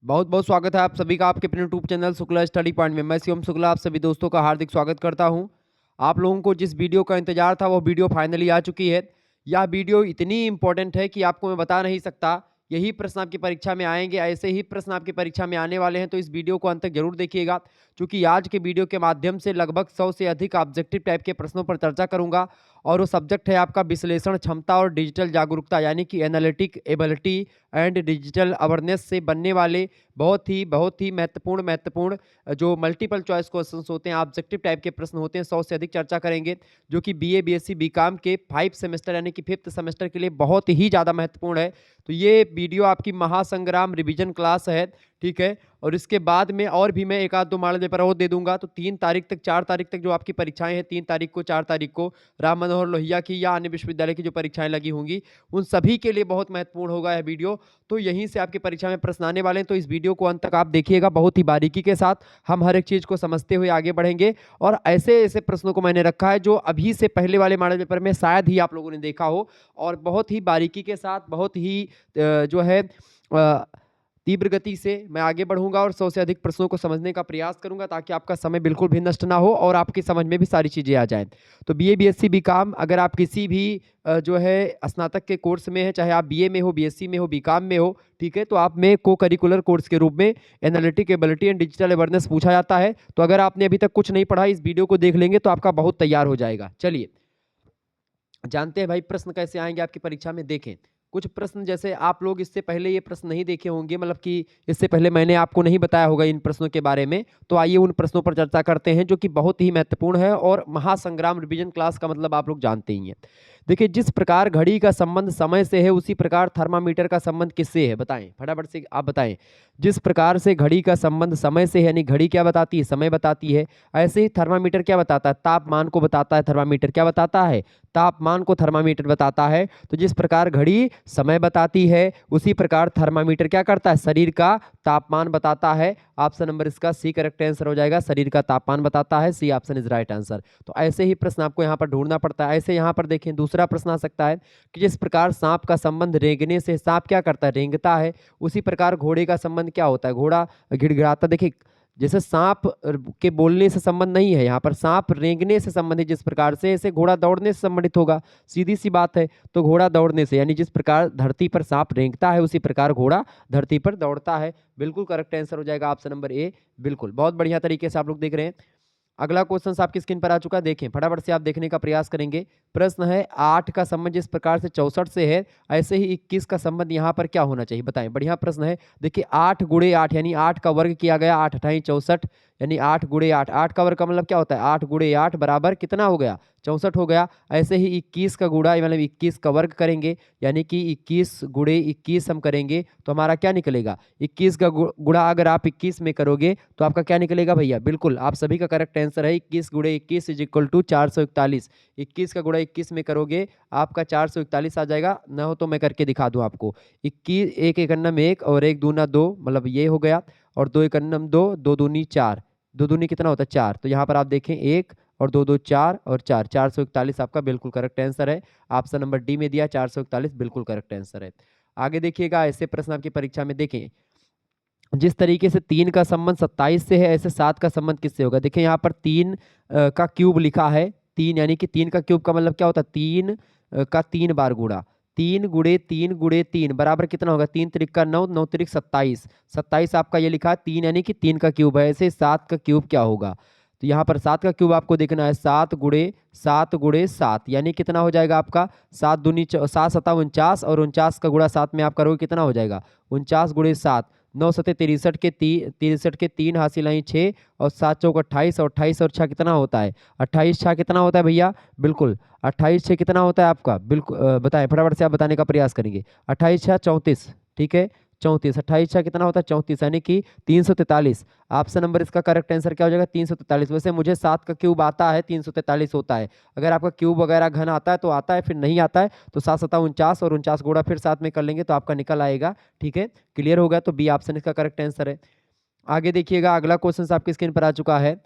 बहुत बहुत स्वागत है आप सभी का आपके अपने YouTube channel Shukla study point में। मैं शिवम शुक्ला आप सभी दोस्तों का हार्दिक स्वागत करता हूं। आप लोगों को जिस वीडियो का इंतजार था वो वीडियो फाइनली आ चुकी है। यह वीडियो इतनी इंपॉर्टेंट है कि आपको मैं बता नहीं सकता। यही प्रश्न आपकी परीक्षा में आएंगे, ऐसे ही प्रश्न आपकी परीक्षा में आने वाले हैं, तो इस वीडियो को अंत तक जरूर देखिएगा, क्योंकि आज के वीडियो के माध्यम से लगभग 100 से अधिक ऑब्जेक्टिव टाइप के प्रश्नों पर चर्चा करूंगा। और वो सब्जेक्ट है आपका विश्लेषण क्षमता और डिजिटल जागरूकता, यानी कि analytic ability and digital awareness से बनने वाले बहुत ही महत्वपूर्ण जो मल्टीपल चॉइस क्वेश्चंस होते हैं, ऑब्जेक्टिव टाइप के प्रश्न होते हैं, 100 से अधिक चर्चा करेंगे, जो कि बीए बीएससी बीकॉम के 5 सेमेस्टर यानी कि 5th सेमेस्टर के लिए बहुत ही ज़्यादा महत्वपूर्ण है। तो ये वीडियो आपकी महासंग्राम रिवीजन क्लास है, ठीक है। और इसके बाद में और भी मैं एक आध दो मॉडल पेपर और दे दूंगा। तो 3 तारीख तक 4 तारीख तक जो आपकी परीक्षाएं हैं, 3 तारीख को 4 तारीख को राम मनोहर लोहिया की या अन्य विश्वविद्यालय की जो परीक्षाएं लगी होंगी, उन सभी के लिए बहुत महत्वपूर्ण होगा यह वीडियो। तो यहीं से आपकी परीक्षा में प्रश्न आने वाले हैं, तो इस वीडियो को अंत तक आप देखिएगा, बहुत ही बारीकी के साथ हम हर एक चीज़ को समझते हुए आगे बढ़ेंगे। और ऐसे ऐसे प्रश्नों को मैंने रखा है जो अभी से पहले वाले मॉडल पेपर में शायद ही आप लोगों ने देखा हो, और बहुत ही बारीकी के साथ, बहुत ही जो है तीव्र गति से मैं आगे बढ़ूंगा और 100 से अधिक प्रश्नों को समझने का प्रयास करूंगा, ताकि आपका समय बिल्कुल भी नष्ट ना हो और आपकी समझ में भी सारी चीज़ें आ जाएं। तो बीए बीएससी बीकॉम, अगर आप किसी भी जो है स्नातक के कोर्स में है, चाहे आप बीए में हो, बीएससी में हो, बीकॉम में हो, ठीक है, तो आप में को करिकुलर कोर्स के रूप में analytic ability and digital awareness पूछा जाता है। तो अगर आपने अभी तक कुछ नहीं पढ़ा, इस वीडियो को देख लेंगे तो आपका बहुत तैयार हो जाएगा। चलिए जानते हैं भाई प्रश्न कैसे आएंगे आपकी परीक्षा में। देखें कुछ प्रश्न, जैसे आप लोग इससे पहले ये प्रश्न नहीं देखे होंगे, मतलब कि इससे पहले मैंने आपको नहीं बताया होगा इन प्रश्नों के बारे में। तो आइए उन प्रश्नों पर चर्चा करते हैं, जो कि बहुत ही महत्वपूर्ण है, और महासंग्राम रिवीजन क्लास का मतलब आप लोग जानते ही हैं। देखिए, जिस प्रकार घड़ी का संबंध समय से है, उसी प्रकार थर्मामीटर का संबंध किससे है, बताएं फटाफट से आप बताएं। जिस प्रकार से घड़ी का संबंध समय से है, यानी घड़ी क्या बताती है, समय बताती है, ऐसे ही थर्मामीटर क्या बताता है, तापमान को बताता है। थर्मामीटर क्या बताता है, तापमान को थर्मामीटर बताता है। तो जिस प्रकार घड़ी समय बताती है, उसी प्रकार थर्मामीटर क्या करता है, शरीर का तापमान बताता है। ऑप्शन नंबर इसका सी करेक्ट आंसर हो जाएगा, शरीर का तापमान बताता है, C option is right answer. तो ऐसे ही प्रश्न आपको यहाँ पर ढूंढना पड़ता है। ऐसे यहाँ पर देखें, दूसरा प्रश्न आ सकता है कि जिस प्रकार सांप का संबंध रेंगने से, सांप क्या करता है, रेंगता है, उसी प्रकार घोड़े का संबंध क्या होता है, घोड़ा गिड़गिड़ाता। देखिए, जैसे सांप के बोलने से संबंध नहीं है, यहाँ पर सांप रेंगने से संबंधित जिस प्रकार से, ऐसे घोड़ा दौड़ने से संबंधित होगा, सीधी सी बात है। तो घोड़ा दौड़ने से, यानी जिस प्रकार धरती पर सांप रेंगता है, उसी प्रकार घोड़ा धरती पर दौड़ता है। बिल्कुल करेक्ट आंसर हो जाएगा ऑप्शन नंबर ए। बिल्कुल, बहुत बढ़िया तरीके से आप लोग देख रहे हैं। अगला क्वेश्चन आपकी स्क्रीन पर आ चुका है, देखें फटाफट से आप देखने का प्रयास करेंगे। प्रश्न है 8 का संबंध जिस प्रकार से 64 से है, ऐसे ही 21 का संबंध यहाँ पर क्या होना चाहिए, बताएं। बढ़िया प्रश्न है। देखिए 8 गुणे 8 यानी 8 का वर्ग किया गया, 8 अठाई 64, यानी 8 गुणे 8, 8 का वर्ग का मतलब क्या होता है, 8 गुणे 8 बराबर कितना हो गया, 64 हो गया। ऐसे ही 21 का गुणा मतलब 21 का वर्ग करेंगे, यानी कि 21 गुणे 21 हम करेंगे तो हमारा क्या निकलेगा, 21 का गुणा अगर आप 21 में करोगे तो आपका क्या निकलेगा भैया। बिल्कुल आप सभी का करेक्ट आंसर है, 21 गुणे 21 इज इक्वल टू 441। 21 का गुणा 21 में करोगे आपका 441 आ जाएगा। ना हो तो मैं करके दिखा दूं आपको। 21, एक एक अन्नम एक और एक दूना दो, मतलब ये हो गया, और दो एक अन्नम दो, दो दूनी 4, दो दूनी कितना होता है 4। तो यहाँ पर आप देखें 1 और 2 2 4 और 4, 441 आपका बिल्कुल करेक्ट आंसर है। ऑप्शन नंबर डी में दिया 441 बिल्कुल करेक्ट आंसर है। आगे देखिएगा, ऐसे प्रश्न आपकी परीक्षा में देखें, जिस तरीके से 3 का संबंध 27 से है, ऐसे 7 का संबंध किससे होगा। देखिए यहाँ पर 3 का क्यूब लिखा है, 3 यानी कि 3 का क्यूब का मतलब क्या होता है, 3 का 3 बार गुणा, 3 गुणे 3 गुणे 3 बराबर कितना होगा, 3 त्रिक का 9, 9 त्रिक 27, 27 आपका ये लिखा है 3 यानी कि 3 का क्यूब है। ऐसे 7 का क्यूब क्या होगा, तो यहाँ पर 7 का क्यूब आपको देखना है, 7 गुणे 7 यानी कितना हो जाएगा आपका, 7 दूनी 7 सता 49, और 49 का गुणा 7 में आप करोगे कितना हो जाएगा, 49 गुणे 7, 9 सते 63 के 63 के 3 हासिल आई 6, और 7 चौक 28, और 28 और 6 कितना होता है, 28 6 कितना होता है भैया, बिल्कुल 28 6 कितना होता है आपका, बिल्कुल बताएं फटाफट से आप बताने का प्रयास करेंगे। 28 6 34, ठीक है 34, 28 6 कितना होता है 34, यानी कि 343। ऑप्शन नंबर इसका करेक्ट आंसर क्या हो जाएगा, 343। वैसे मुझे 7 का क्यूब आता है, 343 होता है। अगर आपका क्यूब वगैरह घन आता है तो आता है, फिर नहीं आता है तो 7 सता 49, और 49 गुणा फिर साथ में कर लेंगे तो आपका निकल आएगा। ठीक है, क्लियर होगा, तो बी ऑप्शन इसका करेक्ट आंसर है। आगे देखिएगा, अगला क्वेश्चन आपकी स्क्रीन पर आ चुका है,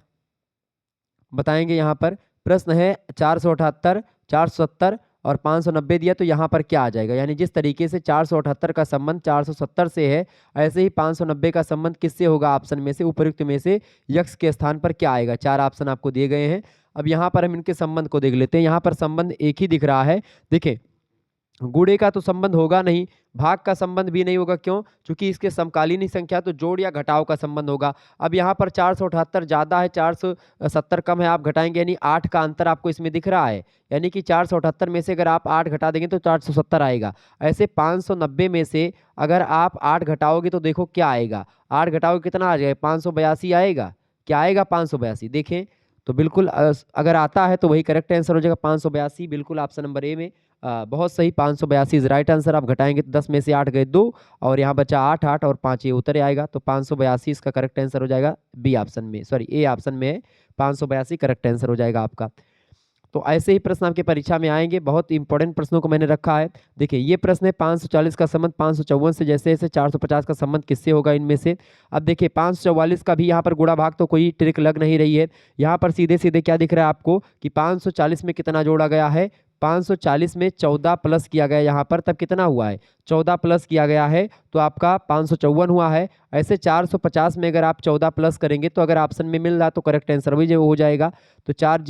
बताएंगे यहाँ पर। प्रश्न है 478, 470 और 590 दिया तो यहाँ पर क्या आ जाएगा, यानी जिस तरीके से 478 का संबंध 470 से है, ऐसे ही 590 का संबंध किससे होगा, ऑप्शन में से उपयुक्त में से यक्स के स्थान पर क्या आएगा। 4 ऑप्शन आपको दिए गए हैं। अब यहाँ पर हम इनके संबंध को देख लेते हैं। यहाँ पर संबंध एक ही दिख रहा है। देखिए गुणे का तो संबंध होगा नहीं, भाग का संबंध भी नहीं होगा। क्यों? क्योंकि इसके समकालीन संख्या तो जोड़ या घटाव का संबंध होगा। अब यहाँ पर 478 ज़्यादा है, 470 कम है, आप घटाएंगे यानी 8 का अंतर आपको इसमें दिख रहा है, यानी कि 478 में से अगर आप 8 घटा देंगे तो 470 आएगा। ऐसे 590 में से अगर आप 8 घटाओगे तो देखो क्या आएगा, 8 घटाओगे कितना आ जाएगा, 582 आएगा। क्या आएगा, 582। देखें तो बिल्कुल अगर आता है तो वही करेक्ट आंसर हो जाएगा, 582। बिल्कुल ऑप्शन नंबर ए में बहुत सही, 582 इज राइट आंसर। आप घटाएंगे तो 10 में से 8 गए 2 और यहाँ बचा 8, 8 और 5 ये उतरे आएगा, तो 582 इसका करेक्ट आंसर हो जाएगा बी ऑप्शन में, सॉरी ए ऑप्शन में है, 582 करेक्ट आंसर हो जाएगा आपका। तो ऐसे ही प्रश्न आपके परीक्षा में आएंगे, बहुत इंपॉर्टेंट प्रश्नों को मैंने रखा है। देखिए ये प्रश्न है 540 का संबंध 554 से, जैसे जैसे 450 का संबंध किससे होगा इनमें से। अब देखिए 544 का भी यहाँ पर गुणा भाग तो कोई ट्रिक लग नहीं रही है। यहाँ पर सीधे सीधे क्या दिख रहा है आपको कि 540 में कितना जोड़ा गया है, 540 में 14 प्लस किया गया यहाँ पर, तब कितना हुआ है, 14 प्लस किया गया है तो आपका 554 हुआ है। ऐसे 450 में अगर आप 14 प्लस करेंगे तो अगर ऑप्शन में मिल रहा तो करेक्ट आंसर भी जो हो जाएगा। तो 4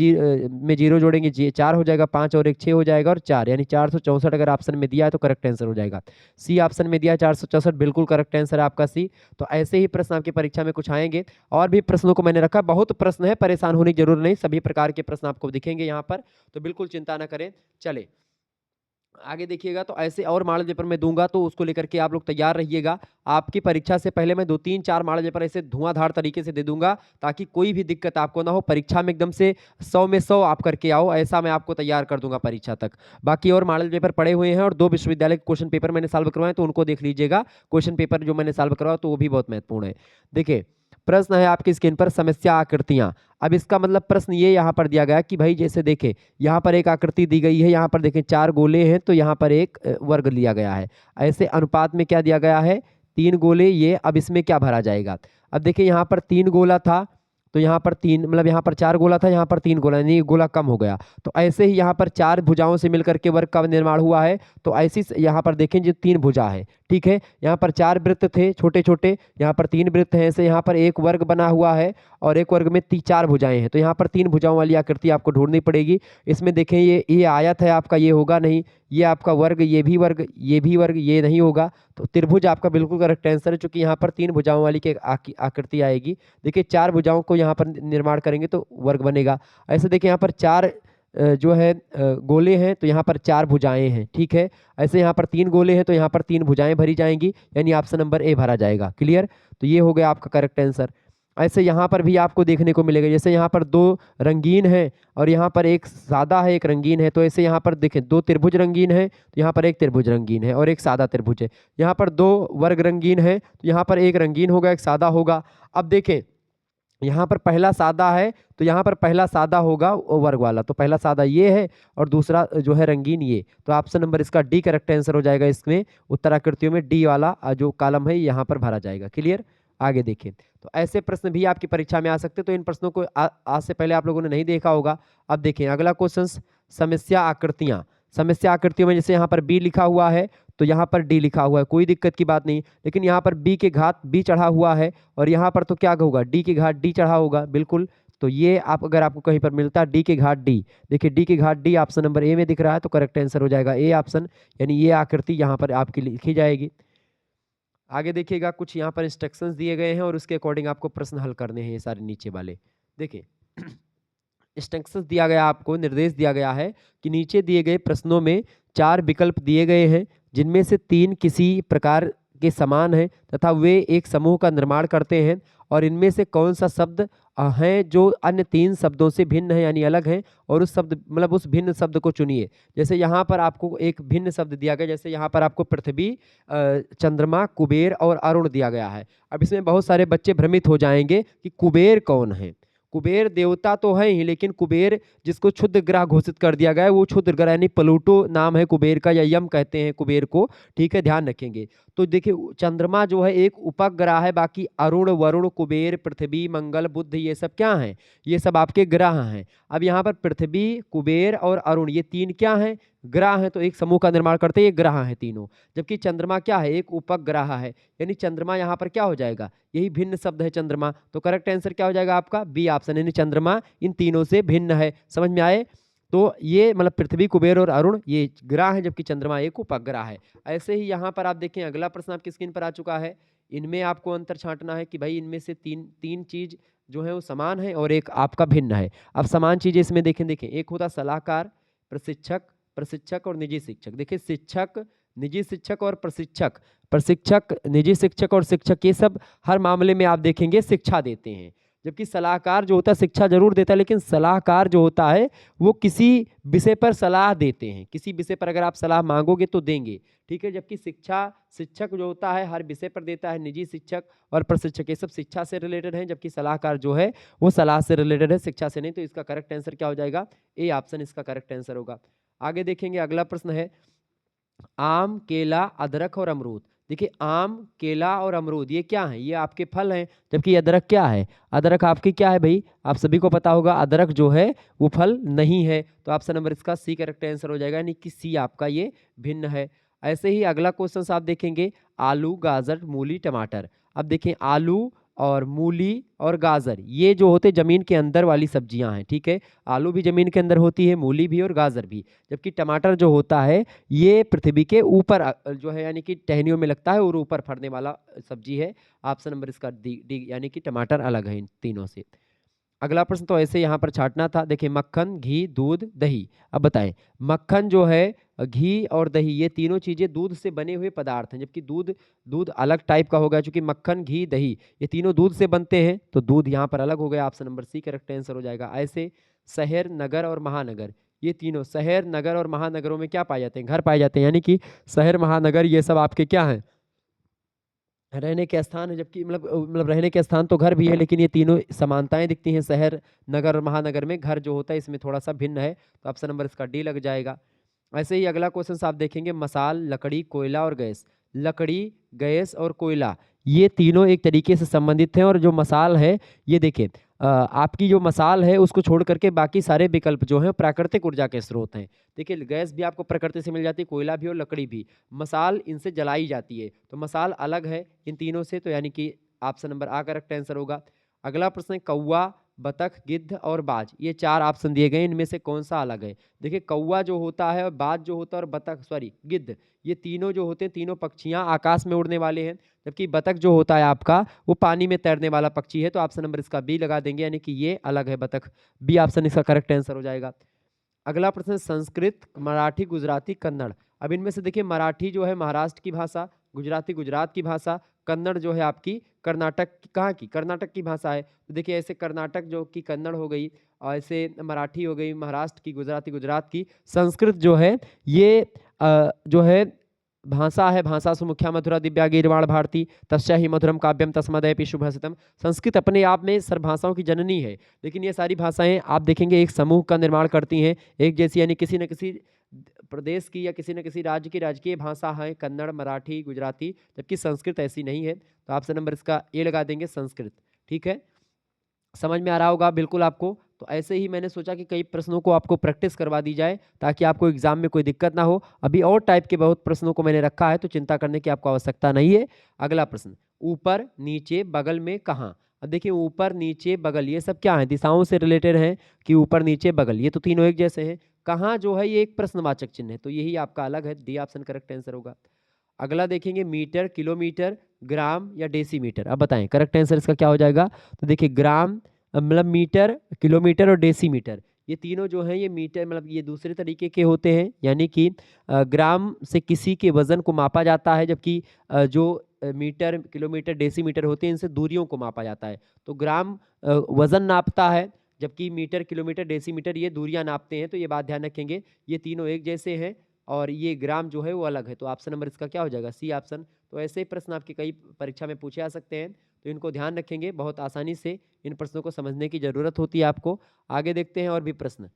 में 0 जोड़ेंगे 4 हो जाएगा, 5 और 1 6 हो जाएगा और 4, यानी 464 अगर ऑप्शन में दिया है तो करेक्ट आंसर हो जाएगा। सी ऑप्शन में दिया 464, बिल्कुल करेक्ट आंसर है आपका सी। तो ऐसे ही प्रश्न आपकी परीक्षा में कुछ आएंगे, और भी प्रश्नों को मैंने रखा, बहुत प्रश्न है, परेशान होने की जरूरत नहीं, सभी प्रकार के प्रश्न आपको दिखेंगे यहाँ पर, तो बिल्कुल चिंता ना करें। चले आगे देखिएगा, तो ऐसे और मॉडल पेपर में दूंगा तो उसको लेकर के आप लोग तैयार रहिएगा। आपकी परीक्षा से पहले मैं 2 3 4 मॉडल पेपर ऐसे धुआंधार तरीके से दे दूंगा, ताकि कोई भी दिक्कत आपको ना हो, परीक्षा में एकदम से 100 में 100 आप करके आओ, ऐसा मैं आपको तैयार कर दूंगा परीक्षा तक। बाकी और मॉडल पेपर पड़े हुए हैं और 2 विश्वविद्यालय के क्वेश्चन पेपर मैंने सॉल्व करवाए, तो उनको देख लीजिएगा। क्वेश्चन पेपर जो मैंने सॉल्व करवाया तो वो भी बहुत महत्वपूर्ण है। देखिए प्रश्न है आपकी स्क्रीन पर, समस्या आकृतियां। अब इसका मतलब प्रश्न ये यहाँ पर दिया गया कि भाई जैसे देखें यहाँ पर एक आकृति दी गई है, यहाँ पर देखें 4 गोले हैं तो यहाँ पर एक वर्ग लिया गया है। ऐसे अनुपात में क्या दिया गया है, 3 गोले ये। अब इसमें क्या भरा जाएगा, अब देखिए यहाँ पर 3 गोला था तो यहाँ पर 3, मतलब यहाँ पर 4 गोला था, यहाँ पर 3 गोला, यानी गोला कम हो गया। तो ऐसे ही यहाँ पर 4 भुजाओं से मिलकर के वर्ग का निर्माण हुआ है। तो ऐसी यहाँ पर देखें जो 3 भुजा है, ठीक है, यहाँ पर 4 वृत्त थे छोटे छोटे, यहाँ पर 3 वृत्त हैं, ऐसे यहाँ पर एक वर्ग बना हुआ है और एक वर्ग में 4 भुजाएं हैं। तो यहाँ पर 3 भुजाओं वाली आकृति आपको ढूंढनी पड़ेगी। इसमें देखें ये आयत है आपका, ये होगा नहीं, ये आपका वर्ग, ये भी वर्ग, ये भी वर्ग, ये नहीं होगा। तो त्रिभुज आपका बिल्कुल करेक्ट आंसर है, चूंकि यहाँ पर 3 भुजाओं वाली की आकृति आएगी। देखिए 4 भुजाओं को यहाँ पर निर्माण करेंगे तो वर्ग बनेगा। ऐसे देखिए यहाँ पर 4 जो है गोले हैं तो यहाँ पर 4 भुजाएं हैं, ठीक है। ऐसे यहाँ पर 3 गोले हैं तो यहाँ पर 3 भुजाएं भरी जाएंगी, यानी ऑप्शन नंबर ए भरा जाएगा। क्लियर, तो ये हो गया आपका करेक्ट आंसर। ऐसे यहाँ पर भी आपको देखने को मिलेगा, जैसे यहाँ पर 2 रंगीन है और यहाँ पर एक सादा है एक रंगीन है, तो ऐसे यहाँ पर देखें 2 त्रिभुज रंगीन है तो यहाँ पर एक त्रिभुज रंगीन है और एक सादा त्रिभुज है। यहाँ पर 2 वर्ग रंगीन है तो यहाँ पर एक रंगीन होगा एक सादा होगा। अब देखें यहाँ पर पहला सादा है तो यहाँ पर पहला सादा होगा वर्ग वाला, तो पहला सादा ये है और दूसरा जो है रंगीन ये। तो ऑप्शन नंबर इसका डी करेक्ट आंसर हो जाएगा। इसमें उत्तराकृतियों में डी वाला जो कॉलम है यहाँ पर भरा जाएगा। क्लियर, आगे देखिए, तो ऐसे प्रश्न भी आपकी परीक्षा में आ सकते हैं, तो इन प्रश्नों को आज से पहले आप लोगों ने नहीं देखा होगा। अब देखिए अगला क्वेश्चन, समस्या आकृतियां। समस्या आकृतियों में जैसे यहाँ पर बी लिखा हुआ है तो यहाँ पर डी लिखा हुआ है, कोई दिक्कत की बात नहीं, लेकिन यहाँ पर बी के घात बी चढ़ा हुआ है और यहाँ पर तो क्या होगा, डी के घात डी चढ़ा होगा, बिल्कुल। तो ये आप अगर आपको कहीं पर मिलता है डी के घाट डी, देखिए डी के घाट डी ऑप्शन नंबर ए में दिख रहा है, तो करेक्ट आंसर हो जाएगा ए ऑप्शन, यानी ये आकृति यहाँ पर आपकी लिखी जाएगी। आगे देखिएगा, कुछ यहाँ पर इंस्ट्रक्शंस दिए गए हैं और उसके अकॉर्डिंग आपको प्रश्न हल करने हैं, ये सारे नीचे वाले। देखिए इंस्ट्रक्शंस दिया गया, आपको निर्देश दिया गया है कि नीचे दिए गए प्रश्नों में 4 विकल्प दिए गए हैं, जिनमें से 3 किसी प्रकार के समान हैं तथा वे एक समूह का निर्माण करते हैं, और इनमें से कौन सा शब्द है जो अन्य 3 शब्दों से भिन्न है यानी अलग है, और उस शब्द मतलब उस भिन्न शब्द को चुनिए। जैसे यहाँ पर आपको एक भिन्न शब्द दिया गया, जैसे यहाँ पर आपको पृथ्वी, चंद्रमा, कुबेर और अरुण दिया गया है। अब इसमें बहुत सारे बच्चे भ्रमित हो जाएंगे कि कुबेर कौन है। कुबेर देवता तो है ही, लेकिन कुबेर जिसको क्षुद्र ग्रह घोषित कर दिया गया है वो क्षुद्र ग्रह यानी प्लूटो नाम है कुबेर का, या यम कहते हैं कुबेर को, ठीक है, ध्यान रखेंगे। तो देखिए चंद्रमा जो है एक उपग्रह है, बाकी अरुण, वरुण, कुबेर, पृथ्वी, मंगल, बुध ये सब क्या हैं, ये सब आपके ग्रह हैं। अब यहाँ पर पृथ्वी, कुबेर और अरुण ये तीन क्या हैं, ग्रह हैं, तो एक समूह का निर्माण करते हैं, ये ग्रह हैं तीनों। जबकि चंद्रमा क्या है, एक उपग्रह है, यानी चंद्रमा यहाँ पर क्या हो जाएगा, यही भिन्न शब्द है चंद्रमा, तो करेक्ट आंसर क्या हो जाएगा आपका बी ऑप्शन, यानी चंद्रमा इन तीनों से भिन्न है। समझ में आए? तो ये मतलब पृथ्वी, कुबेर और अरुण ये ग्रह है, जबकि चंद्रमा एक उपग्रह है। ऐसे ही यहाँ पर आप देखें अगला प्रश्न आपकी स्क्रीन पर आ चुका है। इनमें आपको अंतर छांटना है कि भाई इनमें से तीन तीन चीज जो है वो समान है और एक आपका भिन्न है। अब समान चीजें इसमें देखें, एक होता सलाहकार, प्रशिक्षक, प्रशिक्षक और निजी शिक्षक। देखिए शिक्षक, निजी शिक्षक और प्रशिक्षक, प्रशिक्षक, निजी शिक्षक और शिक्षक ये सब हर मामले में आप देखेंगे शिक्षा देते हैं। जबकि सलाहकार जो होता है शिक्षा जरूर देता है, लेकिन सलाहकार जो होता है वो किसी विषय पर सलाह देते हैं, किसी विषय पर अगर आप सलाह मांगोगे तो देंगे, ठीक है। जबकि शिक्षक जो होता है हर विषय पर देता है। निजी शिक्षक और प्रशिक्षक ये सब शिक्षा से रिलेटेड हैं, जबकि सलाहकार जो है वो सलाह से रिलेटेड है, शिक्षा से नहीं। तो इसका करेक्ट आंसर क्या हो जाएगा, ए ऑप्शन इसका करेक्ट आंसर होगा। आगे देखेंगे अगला प्रश्न है आम, केला, अदरक और अमरूद। देखिए आम, केला और अमरूद ये क्या है, ये आपके फल हैं, जबकि अदरक क्या है, अदरक आपकी क्या है भाई, आप सभी को पता होगा अदरक जो है वो फल नहीं है। तो ऑप्शन नंबर इसका सी करेक्ट आंसर हो जाएगा, यानी कि सी आपका ये भिन्न है। ऐसे ही अगला क्वेश्चन आप देखेंगे आलू, गाजर, मूली, टमाटर। अब देखें आलू और मूली और गाजर ये जो होते जमीन के अंदर वाली सब्जियां हैं, ठीक है। आलू भी जमीन के अंदर होती है, मूली भी और गाजर भी। जबकि टमाटर जो होता है ये पृथ्वी के ऊपर जो है यानी कि टहनियों में लगता है और ऊपर फड़ने वाला सब्जी है। ऑप्शन नंबर इसका डी यानी कि टमाटर अलग है इन तीनों से। अगला प्रश्न तो ऐसे यहाँ पर छाटना था। देखिए मक्खन, घी, दूध, दही। अब बताएं मक्खन जो है, घी और दही ये तीनों चीजें दूध से बने हुए पदार्थ हैं, जबकि दूध दूध अलग टाइप का होगा, क्योंकि मक्खन, घी, दही ये तीनों दूध से बनते हैं, तो दूध यहाँ पर अलग हो गया। Option number C correct answer हो जाएगा। ऐसे शहर, नगर और महानगर ये तीनों, शहर, नगर और महानगरों में क्या पाए जाते हैं, घर पाए जाते हैं, यानी कि शहर, महानगर ये सब आपके क्या हैं, रहने के स्थान है। जबकि मतलब रहने के स्थान तो घर भी है, लेकिन ये तीनों समानताएं दिखती हैं शहर, नगर और महानगर में। घर जो होता है इसमें थोड़ा सा भिन्न है, तो ऑप्शन नंबर इसका डी लग जाएगा। ऐसे ही अगला क्वेश्चन आप देखेंगे मसाल, लकड़ी, कोयला और गैस। लकड़ी, गैस और कोयला ये तीनों एक तरीके से संबंधित हैं। और जो मसाल है ये देखिए आपकी जो मसाल है उसको छोड़ करके बाकी सारे विकल्प जो हैं प्राकृतिक ऊर्जा के स्रोत हैं। देखिए गैस भी आपको प्रकृति से मिल जाती है, कोयला भी और लकड़ी भी। मसाल इनसे जलाई जाती है, तो मसाल अलग है इन तीनों से, तो यानी कि ऑप्शन नंबर आ करेक्ट आंसर होगा। अगला प्रश्न है कौवा, बतख, गिद्ध और बाज। ये चार ऑप्शन दिए गए, इनमें से कौन सा अलग है। देखिए कौवा जो होता है और बाज जो होता है और बतख सॉरी गिद्ध ये तीनों जो होते हैं तीनों पक्षियां आकाश में उड़ने वाले हैं। जबकि बतख जो होता है आपका वो पानी में तैरने वाला पक्षी है, तो ऑप्शन नंबर इसका बी लगा देंगे, यानी कि ये अलग है बतख। बी ऑप्शन इसका करेक्ट आंसर हो जाएगा। अगला प्रश्न संस्कृत, मराठी, गुजराती, कन्नड़। अब इनमें से देखिए मराठी जो है महाराष्ट्र की भाषा, गुजराती गुजरात की भाषा, कन्नड़ जो है आपकी कर्नाटक की, कहाँ की, कर्नाटक की भाषा है। तो देखिए ऐसे कर्नाटक जो कि कन्नड़ हो गई, और ऐसे मराठी हो गई महाराष्ट्र की, गुजराती गुजरात की। संस्कृत जो है ये जो है भाषा है, भाषा सुमुख्या मधुरा दिव्या गीर्वाण भारती तस्या ही मधुरम काव्यम तस्मदयपि शुभसितम। संस्कृत अपने आप में सर्व भाषाओं की जननी है, लेकिन ये सारी भाषाएं आप देखेंगे एक समूह का निर्माण करती हैं, एक जैसी, यानी किसी न किसी प्रदेश की या किसी न किसी राज्य की राजकीय भाषा है कन्नड़, मराठी, गुजराती। जबकि संस्कृत ऐसी नहीं है, तो ऑप्शन नंबर इसका ए लगा देंगे संस्कृत। ठीक है, समझ में आ रहा होगा बिल्कुल आपको। तो ऐसे ही मैंने सोचा कि कई प्रश्नों को आपको प्रैक्टिस करवा दी जाए, ताकि आपको एग्जाम में कोई दिक्कत ना हो। अभी और टाइप के बहुत प्रश्नों को मैंने रखा है, तो चिंता करने की आपको आवश्यकता नहीं है। अगला प्रश्न ऊपर, नीचे, बगल में, कहाँ। अब देखिए ऊपर, नीचे, बगल ये सब क्या है, दिशाओं से रिलेटेड है कि ऊपर, नीचे, बगल ये तो तीनों एक जैसे हैं। कहाँ जो है ये एक प्रश्नवाचक चिन्ह है, तो यही आपका अलग है। डी ऑप्शन करेक्ट आंसर होगा। अगला देखेंगे मीटर, किलोमीटर, ग्राम या डेसीमीटर। अब बताएं करेक्ट आंसर इसका क्या हो जाएगा। तो देखिए ग्राम मतलब मीटर, किलोमीटर और डेसीमीटर ये तीनों जो हैं ये मीटर मतलब ये दूसरे तरीके के होते हैं, यानी कि ग्राम से किसी के वजन को मापा जाता है, जबकि जो मीटर, किलोमीटर, डेसीमीटर होते हैं इनसे दूरियों को मापा जाता है। तो ग्राम वजन नापता है, जबकि मीटर, किलोमीटर, डेसीमीटर ये दूरियां नापते हैं। तो ये बात ध्यान रखेंगे, ये तीनों एक जैसे हैं और ये ग्राम जो है वो अलग है। तो ऑप्शन नंबर इसका क्या हो जाएगा, सी ऑप्शन। तो ऐसे ही प्रश्न आपके कई परीक्षा में पूछे जा सकते हैं, तो इनको ध्यान रखेंगे, बहुत आसानी से इन प्रश्नों को समझने की जरूरत होती है आपको। आगे देखते हैं और भी प्रश्न,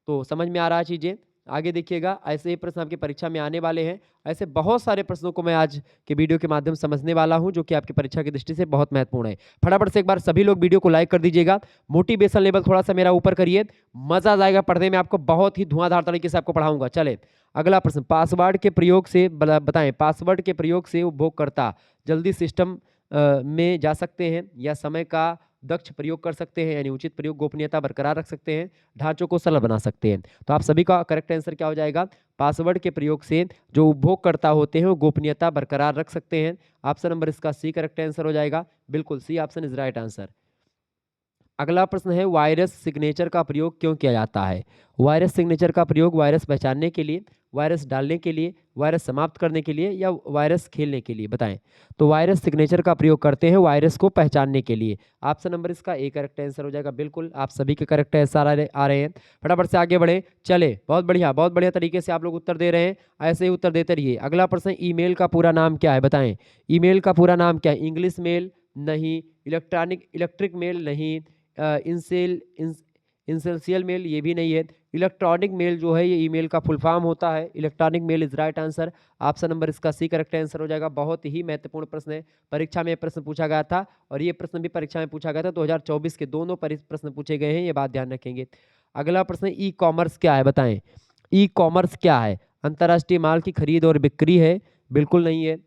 तो समझ में आ रहा है चीजें। आगे देखिएगा, ऐसे ही प्रश्न आपकी परीक्षा में आने वाले हैं। ऐसे बहुत सारे प्रश्नों को मैं आज के वीडियो के माध्यम से समझने वाला हूं, जो कि आपकी परीक्षा की दृष्टि से बहुत महत्वपूर्ण है। फटाफट से एक बार सभी लोग वीडियो को लाइक कर दीजिएगा, मोटिवेशन लेवल थोड़ा सा मेरा ऊपर करिए, मजा आ जाएगा पढ़ने में, आपको बहुत ही धुआंधार तरीके से आपको पढ़ाऊंगा। चले अगला प्रश्न, पासवर्ड के प्रयोग से बताएं, पासवर्ड के प्रयोग से उपभोगकर्ता जल्दी सिस्टम में जा सकते हैं या समय का दक्ष प्रयोग कर सकते हैं, यानी उचित प्रयोग, गोपनीयता बरकरार रख सकते हैं, ढांचों को सरल बना सकते हैं। तो आप सभी का करेक्ट आंसर क्या हो जाएगा? पासवर्ड के प्रयोग से जो उपभोगकर्ता होते हैं वो गोपनीयता बरकरार रख सकते हैं। ऑप्शन नंबर इसका सी करेक्ट आंसर हो जाएगा। बिल्कुल C option is right answer. अगला प्रश्न है, वायरस सिग्नेचर का प्रयोग क्यों किया जाता है? वायरस सिग्नेचर का प्रयोग वायरस पहचानने के लिए, वायरस डालने के लिए, वायरस समाप्त करने के लिए या वायरस खेलने के लिए, बताएं। तो वायरस सिग्नेचर का प्रयोग करते हैं वायरस को पहचानने के लिए। ऑप्शन नंबर इसका ए करेक्ट आंसर हो जाएगा। बिल्कुल आप सभी के करेक्ट आंसर आ रहे हैं। फटाफट से आगे बढ़े, चले, बहुत बढ़िया तरीके से आप लोग उत्तर दे रहे हैं, ऐसे ही उत्तर देते रहिए। अगला प्रश्न, ईमेल का पूरा नाम क्या है? बताएं, ईमेल का पूरा नाम क्या है? इंग्लिश मेल नहीं, इलेक्ट्रिक मेल नहीं, इंसेंशियल मेल ये भी नहीं है, इलेक्ट्रॉनिक मेल जो है ये ईमेल का फुल फॉर्म होता है। Electronic mail is right answer. Option number इसका सी करेक्ट आंसर हो जाएगा। बहुत ही महत्वपूर्ण प्रश्न है, परीक्षा में प्रश्न पूछा गया था और ये प्रश्न भी परीक्षा में पूछा गया था। 2024 के दोनों प्रश्न पूछे गए हैं, ये बात ध्यान रखेंगे। अगला प्रश्न, ई कॉमर्स क्या है? बताएं, ई कॉमर्स क्या है? अंतर्राष्ट्रीय माल की खरीद और बिक्री है? बिल्कुल नहीं है।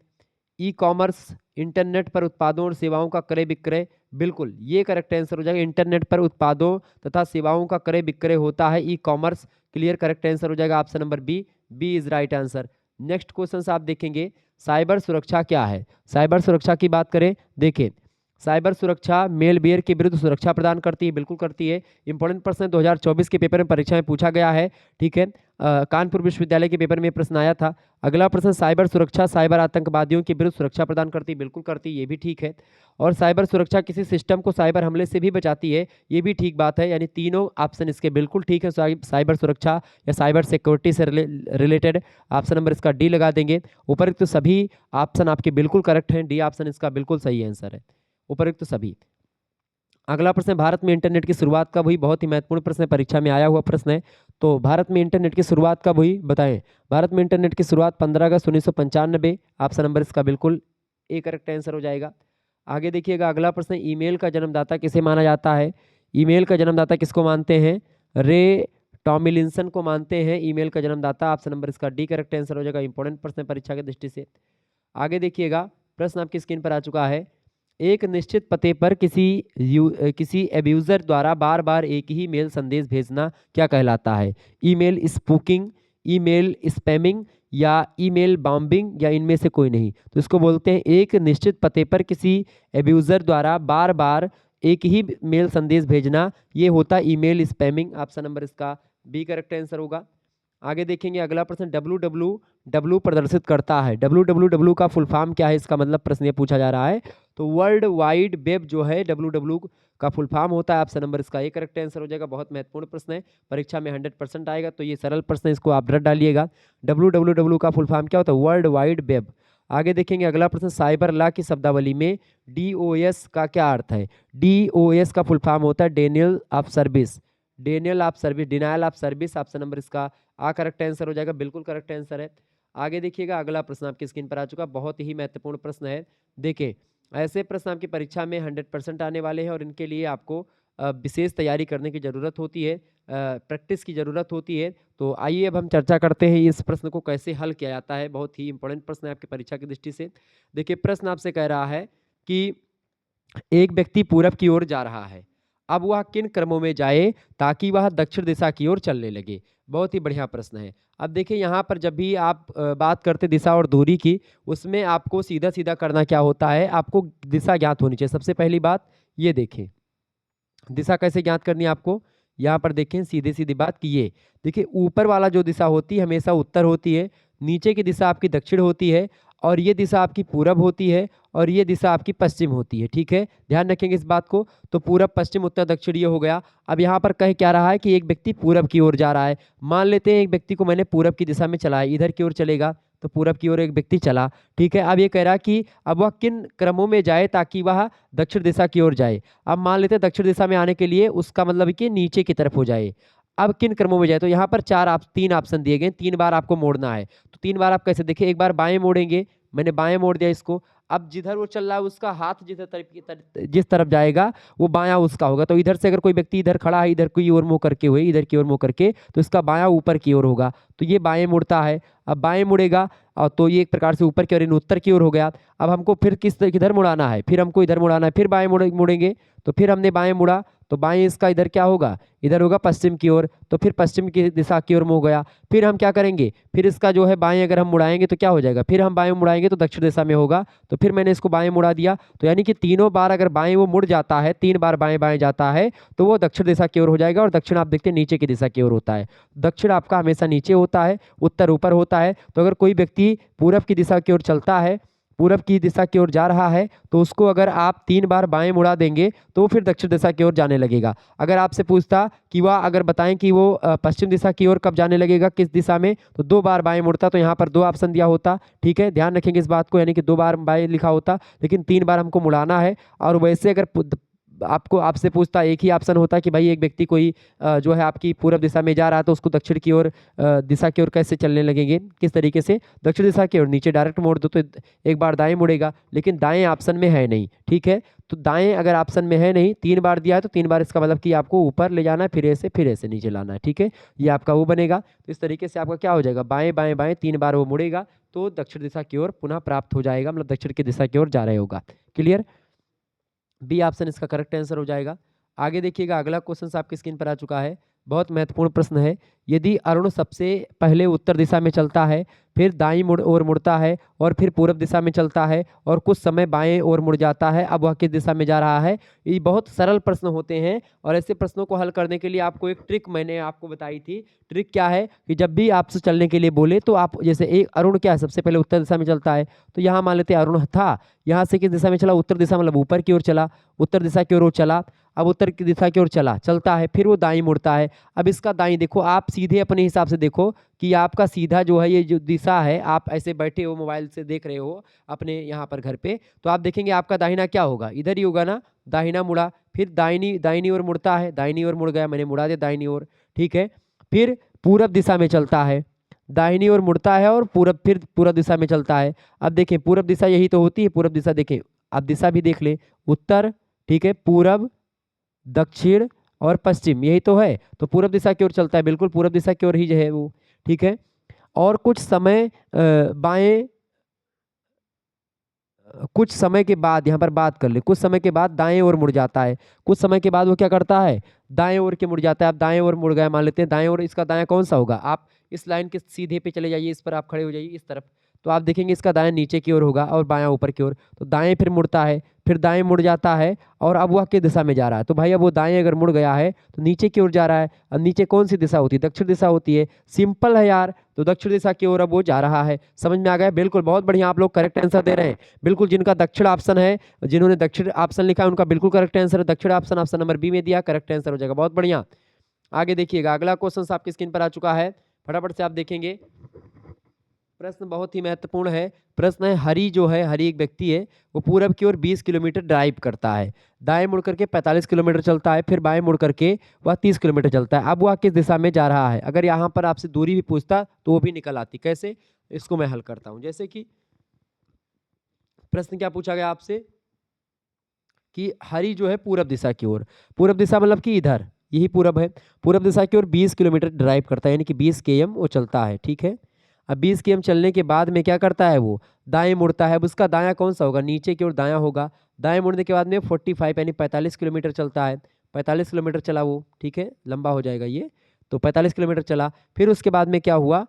ई कॉमर्स इंटरनेट पर उत्पादों और सेवाओं का क्रय विक्रय? बिल्कुल, ये करेक्ट आंसर हो जाएगा। इंटरनेट पर उत्पादों तथा सेवाओं का क्रय विक्रय होता है e commerce. Clear, correct answer हो जाएगा option number B. B is right answer. Next question आप देखेंगे, साइबर सुरक्षा क्या है? साइबर सुरक्षा की बात करें, देखिए साइबर सुरक्षा मेलवेयर के विरुद्ध सुरक्षा प्रदान करती है। बिल्कुल करती है। इंपॉर्टेंट प्रश्न 2024 के पेपर में परीक्षा में पूछा गया है, ठीक है। कानपुर विश्वविद्यालय के पेपर में प्रश्न आया था। अगला प्रश्न, साइबर सुरक्षा साइबर आतंकवादियों के विरुद्ध सुरक्षा प्रदान करती है? बिल्कुल करती है, ये भी ठीक है। और साइबर सुरक्षा किसी सिस्टम को साइबर हमले से भी बचाती है? ये भी ठीक बात है, यानी तीनों ऑप्शन इसके बिल्कुल ठीक है। साइबर सुरक्षा या साइबर सिक्योरिटी से रिलेटेड ऑप्शन नंबर इसका डी लगा देंगे। उपरोक्त सभी ऑप्शन आपके बिल्कुल करेक्ट हैं, डी ऑप्शन इसका बिल्कुल सही आंसर है, उपरोक्त सभी। अगला प्रश्न, भारत में इंटरनेट की शुरुआत कब हुई? बहुत ही महत्वपूर्ण प्रश्न है, परीक्षा में आया हुआ प्रश्न है। तो भारत में इंटरनेट की शुरुआत कब हुई? बताएं। भारत में इंटरनेट की शुरुआत 15 अगस्त 1995। ऑप्शन नंबर इसका बिल्कुल ए करेक्ट आंसर हो जाएगा। आगे देखिएगा, अगला प्रश्न, ईमेल का जन्मदाता किसे माना जाता है? ईमेल का जन्मदाता किसको मानते हैं? रे टॉमिलिंसन को मानते हैं ईमेल का जन्मदाता। ऑप्शन नंबर इसका डी करेक्ट आंसर हो जाएगा। इंपॉर्टेंट प्रश्न है परीक्षा की दृष्टि से। आगे देखिएगा, प्रश्न आपकी स्क्रीन पर आ चुका है। एक निश्चित पते पर किसी एब्यूजर द्वारा बार बार एक ही मेल संदेश भेजना क्या कहलाता है? ईमेल स्पूकिंग, ईमेल स्पैमिंग या ईमेल बॉम्बिंग या इनमें से कोई नहीं? तो इसको बोलते हैं, एक निश्चित पते पर किसी एब्यूजर द्वारा बार बार एक ही मेल संदेश भेजना, ये होता है ईमेल स्पैमिंग। ऑप्शन नंबर इसका बी करेक्ट आंसर होगा। आगे देखेंगे, अगला प्रश्न, www प्रदर्शित करता है? www का फुल फॉर्म क्या है? इसका मतलब प्रश्न ये पूछा जा रहा है। तो वर्ल्ड वाइड वेब जो है www का फुल फॉर्म होता है। ऑप्शन नंबर इसका एक करेक्ट आंसर हो जाएगा। बहुत महत्वपूर्ण प्रश्न है, परीक्षा में 100% आएगा, तो ये सरल प्रश्न है, इसको आप रट डालिएगा। www का फुल फॉर्म क्या होता है? World wide web. आगे देखेंगे, अगला प्रश्न, साइबर लॉ की शब्दावली में DOS का क्या अर्थ है? DOS का फुल फॉर्म होता है Daniel of service. Denial of service. Option number इसका आ करेक्ट आंसर हो जाएगा। बिल्कुल करेक्ट आंसर है। आगे देखिएगा, अगला प्रश्न आपकी स्क्रीन पर आ चुका, बहुत ही महत्वपूर्ण प्रश्न है। देखिए, ऐसे प्रश्न आपकी परीक्षा में 100% आने वाले हैं और इनके लिए आपको विशेष तैयारी करने की ज़रूरत होती है, प्रैक्टिस की ज़रूरत होती है। तो आइए अब हम चर्चा करते हैं इस प्रश्न को कैसे हल किया जाता है। बहुत ही इंपॉर्टेंट प्रश्न है आपकी परीक्षा की दृष्टि से। देखिए, प्रश्न आपसे कह रहा है कि एक व्यक्ति पूरब की ओर जा रहा है, अब वह किन क्रमों में जाए ताकि वह दक्षिण दिशा की ओर चलने लगे? बहुत ही बढ़िया प्रश्न है। अब देखिए, यहाँ पर जब भी आप बात करते दिशा और दूरी की, उसमें आपको सीधा सीधा करना क्या होता है? आपको दिशा ज्ञात होनी चाहिए। सबसे पहली बात ये देखें, दिशा कैसे ज्ञात करनी है आपको? यहाँ पर देखें, सीधी सीधी बात की ये देखिए, ऊपर वाला जो दिशा होती है हमेशा उत्तर होती है, नीचे की दिशा आपकी दक्षिण होती है, और ये दिशा आपकी पूरब होती है, और ये दिशा आपकी पश्चिम होती है। ठीक है, ध्यान रखेंगे इस बात को। तो पूरब, पश्चिम, उत्तर, दक्षिण ये हो गया। अब यहाँ पर कह क्या रहा है कि एक व्यक्ति पूरब की ओर जा रहा है। मान लेते हैं एक व्यक्ति को मैंने पूरब की दिशा में चलाया, इधर की ओर चलेगा, तो पूरब की ओर एक व्यक्ति चला। ठीक है, अब ये कह रहा है कि अब वह किन क्रमों में जाए ताकि वह दक्षिण दिशा की ओर जाए। अब मान लेते हैं दक्षिण दिशा में आने के लिए उसका मतलब कि नीचे की तरफ हो जाए। अब किन क्रमों में जाए, तो यहाँ पर तीन ऑप्शन दिए गए, 3 बार आपको मोड़ना है। तो 3 बार आप कैसे देखिए, एक बार बाएं मोड़ेंगे, मैंने बाएं मोड़ दिया इसको। अब जिधर वो चल रहा है उसका हाथ जिस तरफ जाएगा वो बायां उसका होगा। तो इधर से अगर कोई व्यक्ति इधर खड़ा है, इधर की ओर मुंह करके हुए, इधर की ओर मुंह करके, तो इसका बायां ऊपर की ओर होगा। तो ये बाएं मुड़ता है। अब बाएं मुड़ेगा और तो ये एक प्रकार से ऊपर की ओर, उत्तर की ओर हो गया। अब हमको फिर किधर मुड़ाना है, फिर हमको इधर मुड़ाना है, फिर बाएं मुड़ेंगे। तो फिर हमने बाएं मुड़ा, तो बाएं इसका इधर क्या होगा, इधर होगा पश्चिम की ओर। तो फिर पश्चिम की दिशा की ओर मुड़ गया। फिर हम क्या करेंगे, फिर इसका जो है बाएं अगर हम मुड़ाएंगे तो क्या हो जाएगा, फिर हम बाएं मुड़ाएंगे तो दक्षिण दिशा में होगा। तो फिर मैंने इसको बाएं मुड़ा दिया। तो यानी कि तीनों बार अगर बाएं वो मुड़ जाता है, 3 बार बाएं बाएं जाता है, तो वो दक्षिण दिशा की ओर हो जाएगा। और दक्षिण आप देखते हैं नीचे की दिशा की ओर होता है। दक्षिण आपका हमेशा नीचे होता है, उत्तर ऊपर होता है। तो अगर कोई व्यक्ति पूरब की दिशा की ओर चलता है, पूरब की दिशा की ओर जा रहा है, तो उसको अगर आप 3 बार बाएं मुड़ा देंगे तो फिर दक्षिण दिशा की ओर जाने लगेगा। अगर आपसे पूछता कि वह अगर बताएं कि वो पश्चिम दिशा की ओर कब जाने लगेगा, किस दिशा में, तो 2 बार बाएं मुड़ता, तो यहाँ पर 2 ऑप्शन दिया होता। ठीक है, ध्यान रखेंगे इस बात को, यानी कि 2 बार बाएं लिखा होता, लेकिन 3 बार हमको मुड़ाना है। और वैसे अगर आपसे पूछता एक ही ऑप्शन होता कि भाई एक व्यक्ति कोई जो है आपकी पूरब दिशा में जा रहा है, तो उसको दक्षिण की ओर दिशा की ओर कैसे चलने लगेंगे, किस तरीके से, दक्षिण दिशा की ओर नीचे डायरेक्ट मोड़ दो तो एक बार दाएं मुड़ेगा। लेकिन दाएं ऑप्शन में है नहीं। ठीक है, तो दाएं अगर ऑप्शन में है नहीं, 3 बार दिया है, तो 3 बार इसका मतलब कि आपको ऊपर ले जाना है, फिर ऐसे नीचे लाना है। ठीक है, ये आपका वो बनेगा। तो इस तरीके से आपका क्या हो जाएगा, बाएं बाएं बाएं 3 बार वो मुड़ेगा तो दक्षिण दिशा की ओर पुनः प्राप्त हो जाएगा, मतलब दक्षिण की दिशा की ओर जा रहे होगा। क्लियर, बी ऑप्शन इसका करेक्ट आंसर हो जाएगा। आगे देखिएगा, अगला क्वेश्चन आपकी स्क्रीन पर आ चुका है, बहुत महत्वपूर्ण प्रश्न है। यदि अरुण सबसे पहले उत्तर दिशा में चलता है, फिर दाईं ओर मुड़ता है और फिर पूरब दिशा में चलता है और कुछ समय बाएं ओर मुड़ जाता है, अब वह किस दिशा में जा रहा है। ये बहुत सरल प्रश्न होते हैं और ऐसे प्रश्नों को हल करने के लिए आपको एक ट्रिक मैंने आपको बताई थी। ट्रिक क्या है कि जब भी आपसे चलने के लिए बोले तो आप जैसे एक अरुण क्या है, सबसे पहले उत्तर दिशा में चलता है, तो यहाँ मान लेते हैं अरुण था, यहाँ से किस दिशा में चला, उत्तर दिशा, मतलब ऊपर की ओर चला, उत्तर दिशा की ओर वो चला। अब उत्तर की दिशा की ओर चलता है, फिर वो दाईं मुड़ता है। अब इसका दाईं देखो, आप सीधे अपने हिसाब से देखो कि आपका सीधा जो है, ये जो दिशा है, आप ऐसे बैठे हो मोबाइल से देख रहे हो अपने यहाँ पर घर पे, तो आप देखेंगे आपका दाहिना क्या होगा, इधर ही होगा ना, दाहिना मुड़ा, फिर दाहिनी ओर मुड़ता है, दाहिनी ओर मुड़ गया, मैंने मुड़ा दिया दाहिनी ओर। ठीक है, फिर पूरब दिशा में चलता है, दाहिनी ओर मुड़ता है और फिर पूरब दिशा में चलता है। अब देखें पूरब दिशा यही तो होती है, पूरब दिशा देखें, आप दिशा भी देख ले, उत्तर, ठीक है, पूरब, दक्षिण और पश्चिम, यही तो है। तो पूरब दिशा की ओर चलता है, बिल्कुल पूरब दिशा की ओर ही जो है वो। ठीक है, और कुछ समय के बाद, यहाँ पर बात कर ले, कुछ समय के बाद दाएं ओर मुड़ जाता है। कुछ समय के बाद वो क्या करता है, दाएं ओर के मुड़ जाता है। आप दाएं ओर मुड़ गए मान लेते हैं, दाएं ओर इसका दायां कौन सा होगा, आप इस लाइन के सीधे पे चले जाइए, इस पर आप खड़े हो जाइए इस तरफ, तो आप देखेंगे इसका दायां नीचे की ओर होगा और बायां ऊपर की ओर। तो दाएं फिर मुड़ता है, फिर दाएं मुड़ जाता है और अब वह किस दिशा में जा रहा है, तो भाई अब वो दाएं अगर मुड़ गया है तो नीचे की ओर जा रहा है। अब नीचे कौन सी दिशा होती है, दक्षिण दिशा होती है, सिंपल है यार। तो दक्षिण दिशा की ओर अब वो जा रहा है। समझ में आ गया, बिल्कुल बहुत बढ़िया, आप लोग करेक्ट आंसर दे रहे हैं। बिल्कुल, जिनका दक्षिण ऑप्शन है, जिन्होंने दक्षिण ऑप्शन लिखा है उनका बिल्कुल करेक्ट आंसर है। दक्षिण ऑप्शन ऑप्शन नंबर बी में दिया, करेक्ट आंसर हो जाएगा। बहुत बढ़िया, आगे देखिएगा, अगला क्वेश्चन आपकी स्क्रीन पर आ चुका है, फटाफट से आप देखेंगे। प्रश्न बहुत ही महत्वपूर्ण है। प्रश्न है, हरि जो है, हरि एक व्यक्ति है, वो पूरब की ओर 20 किलोमीटर ड्राइव करता है, दाएं मुड़ करके 45 किलोमीटर चलता है, फिर बाएं मुड़ करके वह 30 किलोमीटर चलता है। अब वह किस दिशा में जा रहा है। अगर यहाँ पर आपसे दूरी भी पूछता तो वो भी निकल आती। कैसे, इसको मैं हल करता हूँ। जैसे कि प्रश्न क्या पूछा गया आपसे कि हरि जो है पूरब दिशा की ओर, पूरब दिशा मतलब कि इधर, यही पूरब है, पूरब दिशा की ओर 20 किलोमीटर ड्राइव करता है, यानी कि 20 km वो चलता है। ठीक है, अब 20 km चलने के बाद में क्या करता है, वो दाएं मुड़ता है। अब उसका दायां कौन सा होगा, नीचे की ओर दायां होगा। दाएं मुड़ने के बाद में 45 यानी 45 किलोमीटर चलता है, 45 किलोमीटर चला वो। ठीक है, लंबा हो जाएगा ये, तो 45 किलोमीटर चला। फिर उसके बाद में क्या हुआ,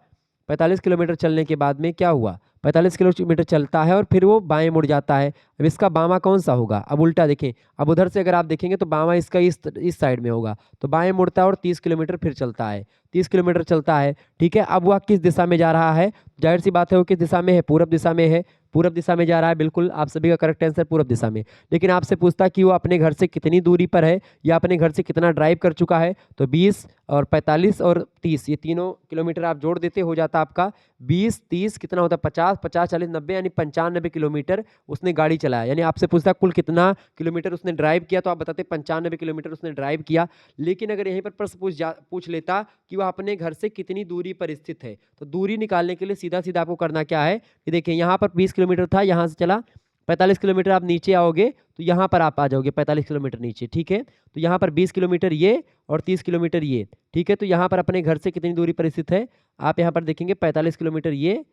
45 किलोमीटर चलने के बाद में क्या हुआ, 45 किलोमीटर चलता है और फिर वो बाएं मुड़ जाता है। अब इसका बामा कौन सा होगा, अब उल्टा देखें, अब उधर से अगर आप देखेंगे तो बामा इसका इस साइड में होगा, तो बाएं मुड़ता है और 30 किलोमीटर फिर चलता है, 30 किलोमीटर चलता है। ठीक है, अब वह किस दिशा में जा रहा है, जाहिर सी बात है वो किस दिशा में है, पूरब दिशा में है, पूरब दिशा में जा रहा है। बिल्कुल, आप सभी का करेक्ट आंसर पूरब दिशा में। लेकिन आपसे पूछता कि वो अपने घर से कितनी दूरी पर है या अपने घर से कितना ड्राइव कर चुका है, तो 20 और 45 और 30, ये तीनों किलोमीटर आप जोड़ देते हो जाता आपका 20, 30 कितना होता है 50, 50, 40, 90 यानी 95 किलोमीटर उसने गाड़ी चलाया। यानी आपसे पूछता कुल कितना किलोमीटर उसने ड्राइव किया, तो आप बताते 95 किलोमीटर उसने ड्राइव किया। लेकिन अगर यहीं पर प्रश्न पूछ लेता कि वह अपने घर से कितनी दूरी पर स्थित है, तो दूरी निकालने के लिए सीधा सीधा आपको करना क्या है कि देखिए यहाँ पर 20 किलोमीटर था, यहाँ से चला 45 किलोमीटर, आप नीचे आओगे तो यहाँ पर आप आ जाओगे 45 किलोमीटर नीचे, ठीक है। तो यहाँ पर 20 किलोमीटर ये और 30 किलोमीटर ये, ठीक है। तो यहाँ पर अपने घर से कितनी दूरी पर स्थित है, आप यहाँ पर देखेंगे 45 किलोमीटर ये,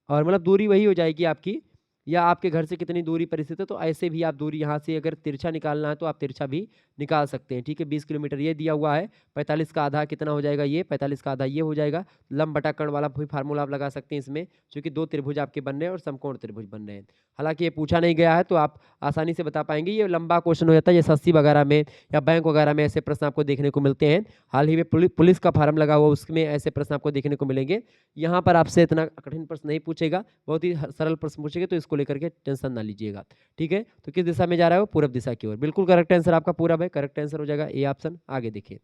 और मतलब दूरी वही हो जाएगी आपकी, या आपके घर से कितनी दूरी पर स्थित है। तो ऐसे भी आप दूरी यहाँ से अगर तिरछा निकालना है तो आप तिरछा भी निकाल सकते हैं, ठीक है। 20 किलोमीटर ये दिया हुआ है, 45 का आधा कितना हो जाएगा, ये 45 का आधा ये हो जाएगा। लंब बटा कर्ण वाला भी फार्मूला आप लगा सकते हैं इसमें, क्योंकि दो त्रिभुज आपके बन रहे हैं और समकोण त्रिभुज बन रहे हैं। हालांकि ये पूछा नहीं गया है तो आप आसानी से बता पाएंगे, ये लंबा क्वेश्चन हो जाता है, ये एसएससी वगैरह में या बैंक वगैरह में ऐसे प्रश्न आपको देखने को मिलते हैं। हाल ही में पुलिस का फार्म लगा हुआ, उसमें ऐसे प्रश्न आपको देखने को मिलेंगे। यहाँ पर आपसे इतना कठिन प्रश्न नहीं पूछेगा, बहुत ही सरल प्रश्न पूछेगा, तो इसको लेकर के टेंशन ना लीजिएगा, ठीक है। तो किस दिशा में जा रहा है वो, पूर्व दिशा की ओर। बिल्कुल करेक्ट आंसर आपका पूरब है, करेक्ट आंसर हो जाएगा ए ऑप्शन। आगे देखिए,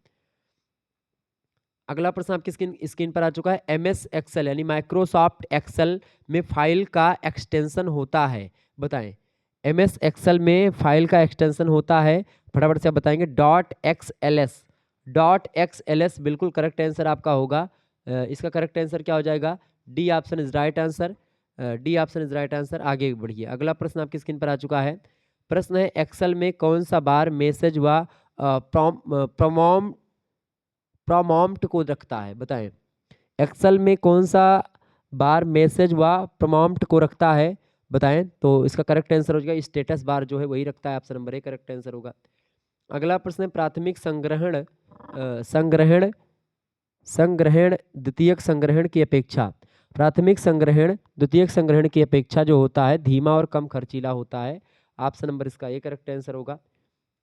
अगला प्रश्न आपकी स्क्रीन पर आ चुका है। एमएस एक्सेल यानी माइक्रोसॉफ्ट एक्सेल में फाइल का एक्सटेंशन होता है, बताएं। एमएस एक्सेल में फाइल का एक्सटेंशन होता है, फटाफट से आप बताएंगे। डॉट एक्सएलएस, डॉट एक्सएलएस बिल्कुल करेक्ट आंसर आपका होगा। इसका करेक्ट आंसर क्या हो जाएगा, D option is right answer, D option is right answer. आगे बढ़िए, अगला प्रश्न आपकी स्क्रीन पर आ चुका है। प्रश्न है, एक्सेल में कौन सा बार मैसेज व प्रॉम्प्ट को रखता है, बताएं। एक्सेल में कौन सा बार मैसेज व प्रॉम्प्ट को रखता है, बताएं। तो इसका करेक्ट आंसर हो जाएगा स्टेटस बार जो है वही रखता है, option number A correct answer होगा। अगला प्रश्न है, प्राथमिक संग्रहण संग्रहण संग्रहण द्वितीयक संग्रहण की अपेक्षा, प्राथमिक संग्रहण द्वितीयक संग्रहण की अपेक्षा जो होता है धीमा और कम खर्चीला होता है, ऑप्शन नंबर इसका ए करेक्ट आंसर होगा।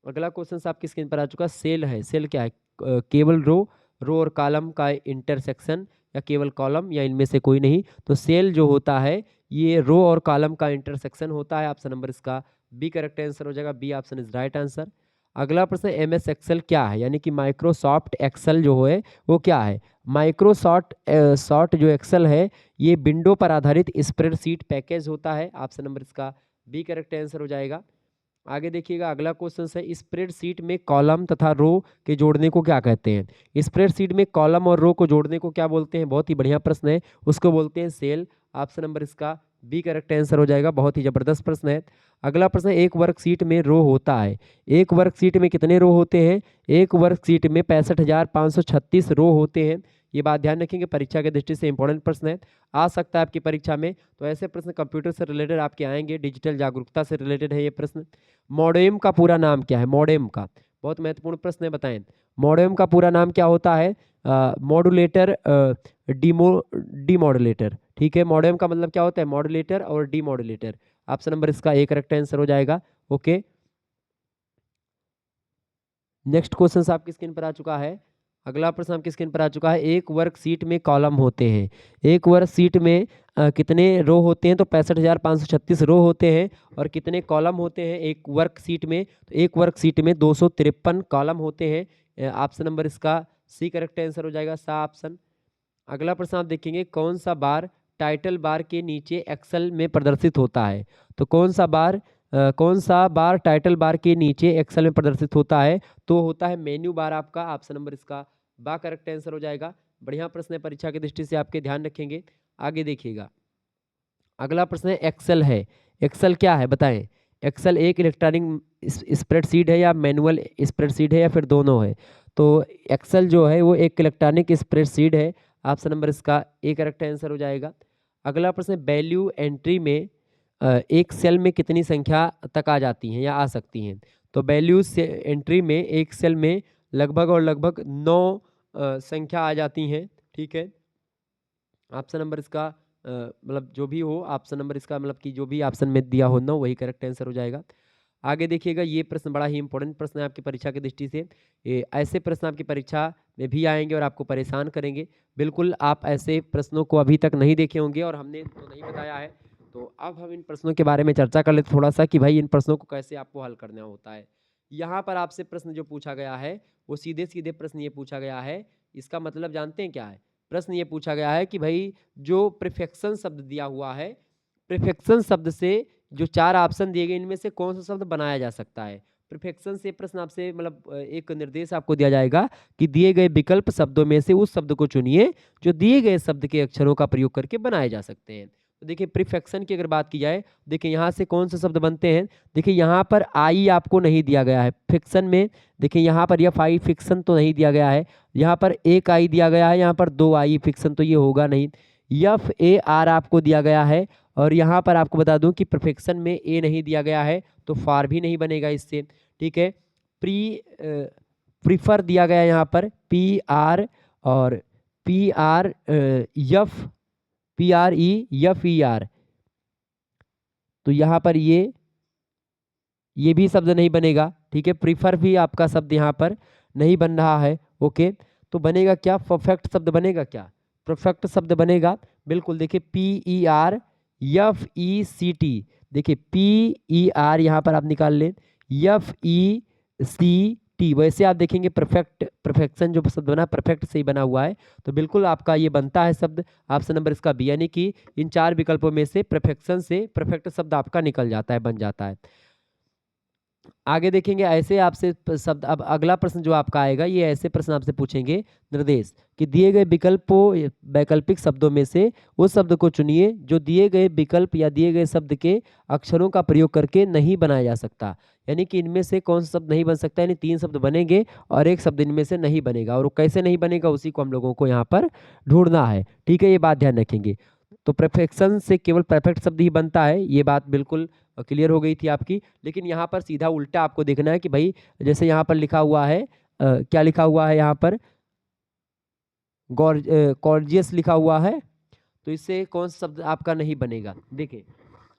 अगला क्वेश्चन आपकी स्क्रीन पर आ चुका, सेल है। सेल क्या है, केवल रो और कॉलम का इंटरसेक्शन, या केवल कॉलम, या इनमें से कोई नहीं। तो सेल जो होता है ये रो और कॉलम का इंटरसेक्शन होता है, ऑप्शन नंबर इसका बी करेक्ट आंसर हो जाएगा, B option is right answer. अगला प्रश्न, एमएस एक्सेल क्या है, यानी कि माइक्रोसॉफ्ट एक्सेल जो है वो क्या है। माइक्रोसॉफ्ट जो एक्सेल है ये विंडो पर आधारित स्प्रेडशीट पैकेज होता है, ऑप्शन नंबर इसका बी करेक्ट आंसर हो जाएगा। आगे देखिएगा, अगला क्वेश्चन है, स्प्रेडशीट में कॉलम तथा रो के जोड़ने को क्या कहते हैं। स्प्रेडशीट में कॉलम और रो को जोड़ने को क्या बोलते हैं, बहुत ही बढ़िया प्रश्न है, उसको बोलते हैं सेल, ऑप्शन नंबर इसका बी करेक्ट आंसर हो जाएगा, बहुत ही जबरदस्त प्रश्न है। अगला प्रश्न, एक वर्कशीट में रो होता है, एक वर्कशीट में कितने रो होते हैं, एक वर्कशीट में 65,536 रो होते हैं। ये बात ध्यान रखेंगे, परीक्षा के दृष्टि से इंपॉर्टेंट प्रश्न है, आ सकता है आपकी परीक्षा में। तो ऐसे प्रश्न कंप्यूटर से रिलेटेड आपके आएंगे, डिजिटल जागरूकता से रिलेटेड है ये प्रश्न। मॉडेम का पूरा नाम क्या है, मॉडेम का बहुत महत्वपूर्ण प्रश्न है, बताएं। मॉडेम का पूरा नाम क्या होता है, मॉड्यूलेटर डीमॉड्यूलेटर, ठीक है। मॉडेम का मतलब क्या होता है, मॉड्यूलेटर और डीमॉड्यूलेटर, ऑप्शन नंबर इसका एक करेक्ट आंसर हो जाएगा, ओके। नेक्स्ट क्वेश्चन आपकी स्क्रीन पर आ चुका है। अगला प्रश्न आपकी स्क्रीन पर आ चुका है, एक वर्कशीट में कॉलम होते हैं, एक वर्कशीट में कितने रो होते हैं, तो 65,536 रो होते हैं। और कितने कॉलम होते हैं एक वर्कशीट में, तो एक वर्कशीट में 253 कॉलम होते हैं, ऑप्शन नंबर इसका सी करेक्ट आंसर हो जाएगा, सा ऑप्शन। अगला प्रश्न आप देखेंगे, कौन सा बार टाइटल बार के नीचे एक्सेल में प्रदर्शित होता है। तो कौन सा बार टाइटल बार के नीचे एक्सेल में प्रदर्शित होता है, तो होता है मेन्यू बार आपका, ऑप्शन नंबर इसका बा करेक्ट आंसर हो जाएगा। बढ़िया प्रश्न है, परीक्षा की दृष्टि से आपके ध्यान रखेंगे। आगे देखिएगा, अगला प्रश्न है, एक्सेल है। एक्सेल क्या है, बताएं। एक्सेल एक इलेक्ट्रॉनिक स्प्रेडशीट है, या मैनुअल स्प्रेडशीट है, या फिर दोनों है। तो एक्सेल जो है वो एक इलेक्ट्रॉनिक स्प्रेडशीट है, ऑप्शन नंबर इसका ए करेक्ट आंसर हो जाएगा। अगला प्रश्न है, वैल्यू एंट्री में एक सेल में कितनी संख्या तक आ जाती हैं या आ सकती हैं। तो वैल्यू एंट्री में एक सेल में लगभग और लगभग 9 संख्या आ जाती हैं, ठीक है। ऑप्शन नंबर इसका मतलब जो भी हो, ऑप्शन नंबर इसका मतलब कि जो भी ऑप्शन में दिया हो 9 वही करेक्ट आंसर हो जाएगा। आगे देखिएगा, ये प्रश्न बड़ा ही इंपॉर्टेंट प्रश्न है आपकी परीक्षा की दृष्टि से। ऐसे प्रश्न आपकी परीक्षा में भी आएंगे और आपको परेशान करेंगे। बिल्कुल आप ऐसे प्रश्नों को अभी तक नहीं देखे होंगे और हमने तो नहीं बताया है। तो अब हम इन प्रश्नों के बारे में चर्चा कर लेते थोड़ा सा कि भाई इन प्रश्नों को कैसे आपको हल करना होता है। यहाँ पर आपसे प्रश्न जो पूछा गया है वो सीधे सीधे प्रश्न ये पूछा गया है इसका मतलब जानते हैं क्या है? प्रश्न ये पूछा गया है कि भाई जो प्रीफिक्सन शब्द दिया हुआ है, प्रीफिक्सन शब्द से जो 4 ऑप्शन दिए गए इनमें से कौन सा शब्द बनाया जा सकता है? प्रीफिक्सन से प्रश्न आपसे मतलब एक निर्देश आपको दिया जाएगा कि दिए गए विकल्प शब्दों में से उस शब्द को चुनिए जो दिए गए शब्द के अक्षरों का प्रयोग करके बनाए जा सकते हैं। तो देखिए प्रीफिक्सन की अगर बात की जाए, देखिए यहाँ से कौन से शब्द बनते हैं? देखिए यहाँ पर आई आपको नहीं दिया गया है फिक्सन में। देखिए यहाँ पर एफ आई फिक्सन तो नहीं दिया गया है, यहाँ पर एक आई दिया गया है, यहाँ पर 2 आई फिक्सन तो ये होगा नहीं। एफ ए आर आपको दिया गया है और यहाँ पर आपको बता दूं कि प्रीफिक्सन में ए नहीं दिया गया है तो फार भी नहीं बनेगा इससे। ठीक है, प्रीफर दिया गया है यहाँ पर पी आर और P R F P R E F E R, तो यहाँ पर ये भी शब्द नहीं बनेगा। ठीक है, प्रीफर भी आपका शब्द यहाँ पर नहीं बन रहा है। ओके, तो बनेगा क्या? परफेक्ट शब्द बनेगा क्या? परफेक्ट शब्द बनेगा बिल्कुल। देखिए P E R F E C T, देखिए पी ई आर यहाँ पर आप निकाल लें, एफ ई सी टी। वैसे आप देखेंगे परफेक्ट, परफेक्शन जो शब्द बना परफेक्ट से ही बना हुआ है, तो बिल्कुल आपका ये बनता है शब्द ऑप्शन नंबर इसका बी, यानी कि इन 4 विकल्पों में से परफेक्शन से परफेक्ट शब्द आपका निकल जाता है, बन जाता है। आगे देखेंगे ऐसे आपसे शब्द। अब अगला प्रश्न जो आपका आएगा ये ऐसे प्रश्न आपसे पूछेंगे निर्देश कि दिए गए विकल्पों वैकल्पिक शब्दों में से उस शब्द को चुनिए जो दिए गए विकल्प या दिए गए शब्द के अक्षरों का प्रयोग करके नहीं बनाया जा सकता। यानी कि इनमें से कौन सा शब्द नहीं बन सकता, यानी 3 शब्द बनेंगे और एक शब्द इनमें से नहीं बनेगा, और वो कैसे नहीं बनेगा उसी को हम लोगों को यहाँ पर ढूंढना है। ठीक है, ये बात ध्यान रखेंगे। तो परफेक्शन से केवल परफेक्ट शब्द ही बनता है, ये बात बिल्कुल क्लियर हो गई थी आपकी। लेकिन यहाँ पर सीधा उल्टा आपको देखना है कि भाई जैसे यहाँ पर लिखा हुआ है क्या लिखा हुआ है यहाँ पर? गॉर्जियस लिखा हुआ है, तो इससे कौन सा शब्द आपका नहीं बनेगा? देखिए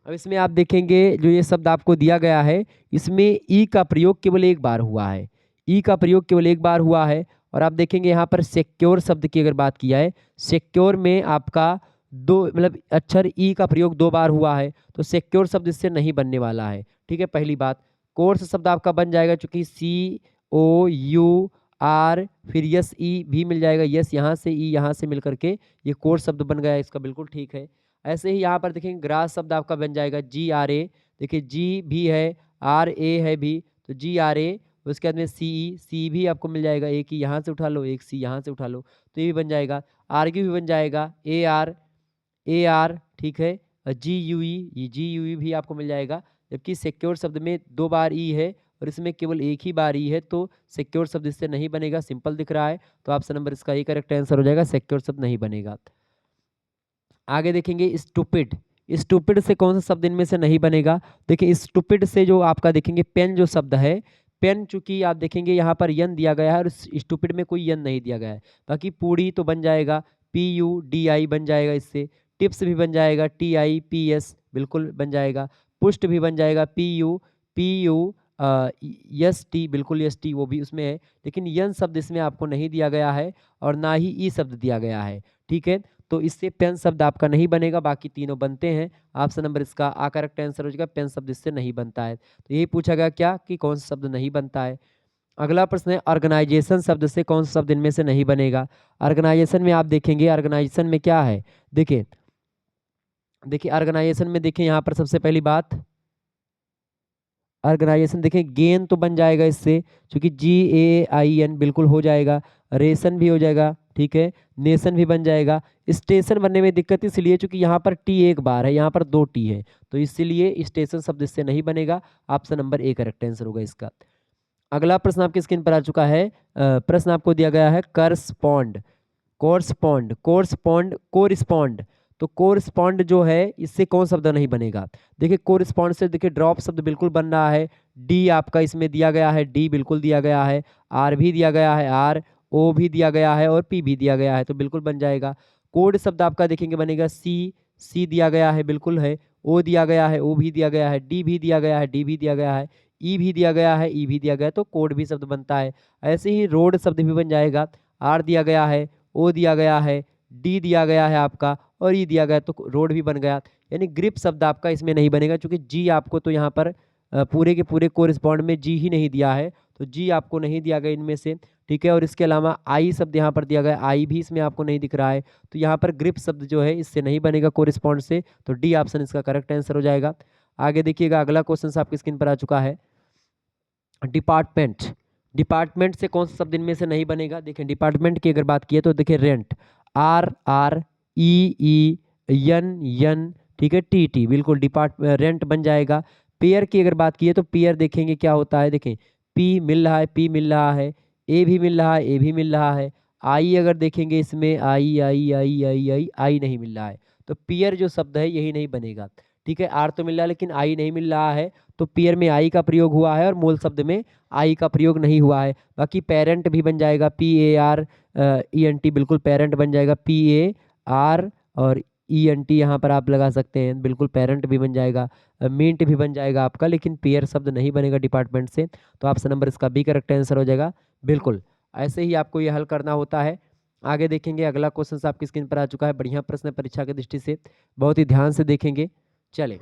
अब इसमें आप देखेंगे जो ये शब्द आपको दिया गया है इसमें ई का प्रयोग केवल एक बार हुआ है, ई का प्रयोग केवल एक बार हुआ है। और आप देखेंगे यहाँ पर सिक्योर शब्द की अगर बात की जाए, सिक्योर में आपका दो मतलब अक्षर ई का प्रयोग 2 बार हुआ है, तो सिक्योर शब्द इससे नहीं बनने वाला है। ठीक है, पहली बात। कोर्स शब्द आपका बन जाएगा चूंकि सी ओ यू आर फिर यस ई भी मिल जाएगा, यस यहाँ से ई यहाँ से मिल करके ये कोर्स शब्द बन गया, इसका बिल्कुल ठीक है। ऐसे ही यहाँ पर देखेंगे ग्रास शब्द आपका बन जाएगा जी आर ए, देखिए जी भी है आर ए है भी, तो जी आर ए। उसके बाद में सी भी आपको मिल जाएगा, एक ही यहाँ से उठा लो एक सी यहाँ से उठा लो, तो ये भी बन जाएगा। आर्ग्यू भी बन जाएगा ए आर, ठीक है। जी यू ई भी आपको मिल जाएगा। जबकि सिक्योर शब्द में 2 बार ई है और इसमें केवल एक ही बार ई है, तो सिक्योर शब्द इससे नहीं बनेगा। सिंपल दिख रहा है, तो ऑप्शन नंबर इसका ही करेक्ट आंसर हो जाएगा, सिक्योर शब्द नहीं बनेगा। आगे देखेंगे स्टूपिड, स्टूपिड से कौन सा शब्द इनमें से नहीं बनेगा? देखिए स्टूपिड से जो आपका देखेंगे पेन जो शब्द है, पेन चूंकि आप देखेंगे यहाँ पर यन दिया गया है और स्टूपिड में कोई यन नहीं दिया गया है। बाकी पूड़ी तो बन जाएगा पी यू डी आई बन जाएगा इससे, टिप्स भी बन जाएगा टी आई पी एस बिल्कुल बन जाएगा, पुष्ट भी बन जाएगा पी यू यस टी बिल्कुल यस टी वो भी उसमें है। लेकिन यन शब्द इसमें आपको नहीं दिया गया है और ना ही ई शब्द दिया गया है। ठीक है, तो इससे पेन शब्द आपका नहीं बनेगा, बाकी तीनों बनते हैं। ऑप्शन नंबर इसका आ करेक्ट आंसर हो जाएगा, पेन शब्द इससे नहीं बनता है। तो यही पूछा गया क्या कि कौन सा शब्द नहीं बनता है। अगला प्रश्न है ऑर्गेनाइजेशन शब्द से कौन सा शब्द इनमें से नहीं बनेगा? ऑर्गेनाइजेशन में आप देखेंगे ऑर्गेनाइजेशन में क्या है, देखिए ऑर्गेनाइजेशन में देखिए यहाँ पर सबसे पहली बात ऑर्गेनाइजेशन देखें गेन तो बन जाएगा इससे, क्योंकि GAIN बिल्कुल हो जाएगा। रेशन भी हो जाएगा, ठीक है। नेशन भी बन जाएगा। स्टेशन बनने में दिक्कत इसलिए क्योंकि यहाँ पर टी एक बार है, यहाँ पर 2 टी है, तो इसलिए स्टेशन शब्द इससे नहीं बनेगा। Option number A correct answer होगा इसका। अगला प्रश्न आपकी स्क्रीन पर आ चुका है। प्रश्न आपको दिया गया है करस्पॉन्ड, कोरिस्पॉन्ड। तो कोरिस्पॉन्ड जो है इससे कौन शब्द नहीं बनेगा? देखिए कोरिस्पॉन्ड से देखिए ड्रॉप शब्द बिल्कुल बन रहा है, डी आपका इसमें दिया गया है, डी बिल्कुल दिया गया है, आर भी दिया गया है, आर ओ भी दिया गया है और पी भी दिया गया है, तो बिल्कुल बन जाएगा। कोड शब्द आपका देखेंगे बनेगा सी दिया गया है बिल्कुल है, ओ दिया गया है, ओ भी दिया गया है, डी भी दिया गया है, डी भी दिया गया है, ई भी दिया गया है, ई भी दिया गया है, तो कोड भी शब्द बनता है। ऐसे ही रोड शब्द भी बन जाएगा, आर दिया गया है, ओ दिया गया है, डी दिया गया है आपका और ई दिया गया, तो रोड भी बन गया। यानी ग्रिप शब्द आपका इसमें नहीं बनेगा, क्योंकि जी आपको तो यहाँ पर पूरे के पूरे कोरिस्पॉन्ड में जी ही नहीं दिया है, तो जी आपको नहीं दिया गया इनमें से। ठीक है। और इसके अलावा आई शब्द यहाँ पर दिया गया, आई भी इसमें आपको नहीं दिख रहा है, तो यहाँ पर ग्रिप शब्द जो है इससे नहीं बनेगा कोरिस्पॉन्ड से, तो डी ऑप्शन इसका करेक्ट आंसर हो जाएगा। आगे देखिएगा, अगला क्वेश्चन आपकी स्क्रीन पर आ चुका है। डिपार्टमेंट, डिपार्टमेंट से कौन सा शब्द इनमें से नहीं बनेगा? देखिए डिपार्टमेंट की अगर बात की तो देखिए rent, R R E E N N, ठीक है, टी टी, बिल्कुल रेंट बन जाएगा। पेयर की अगर बात की तो पेयर देखेंगे क्या होता है, देखें पी मिल रहा है, पी मिल रहा है, ए भी मिल रहा है, ए भी मिल रहा है। आई अगर देखेंगे इसमें आई आई आई आई आई आई नहीं मिल रहा है, तो पेयर जो शब्द है यही नहीं बनेगा, ठीक है। आर तो मिल रहा है लेकिन आई नहीं मिल रहा है, तो पेयर में आई का प्रयोग हुआ है और मूल शब्द में आई का प्रयोग नहीं हुआ है। बाकी पेरेंट भी बन जाएगा, P A R E N T, बिल्कुल पेरेंट बन जाएगा, पी ए आर और ई एन टी यहाँ पर आप लगा सकते हैं, बिल्कुल पेरेंट भी बन जाएगा, मींट भी बन जाएगा आपका, लेकिन पेयर शब्द नहीं बनेगा डिपार्टमेंट से, तो ऑप्शन नंबर इसका बी करेक्ट आंसर हो जाएगा। बिल्कुल ऐसे ही आपको ये हल करना होता है। आगे देखेंगे, अगला क्वेश्चन आपकी स्क्रीन पर आ चुका है, बढ़िया प्रश्न परीक्षा की दृष्टि से, बहुत ही ध्यान से देखेंगे। चले,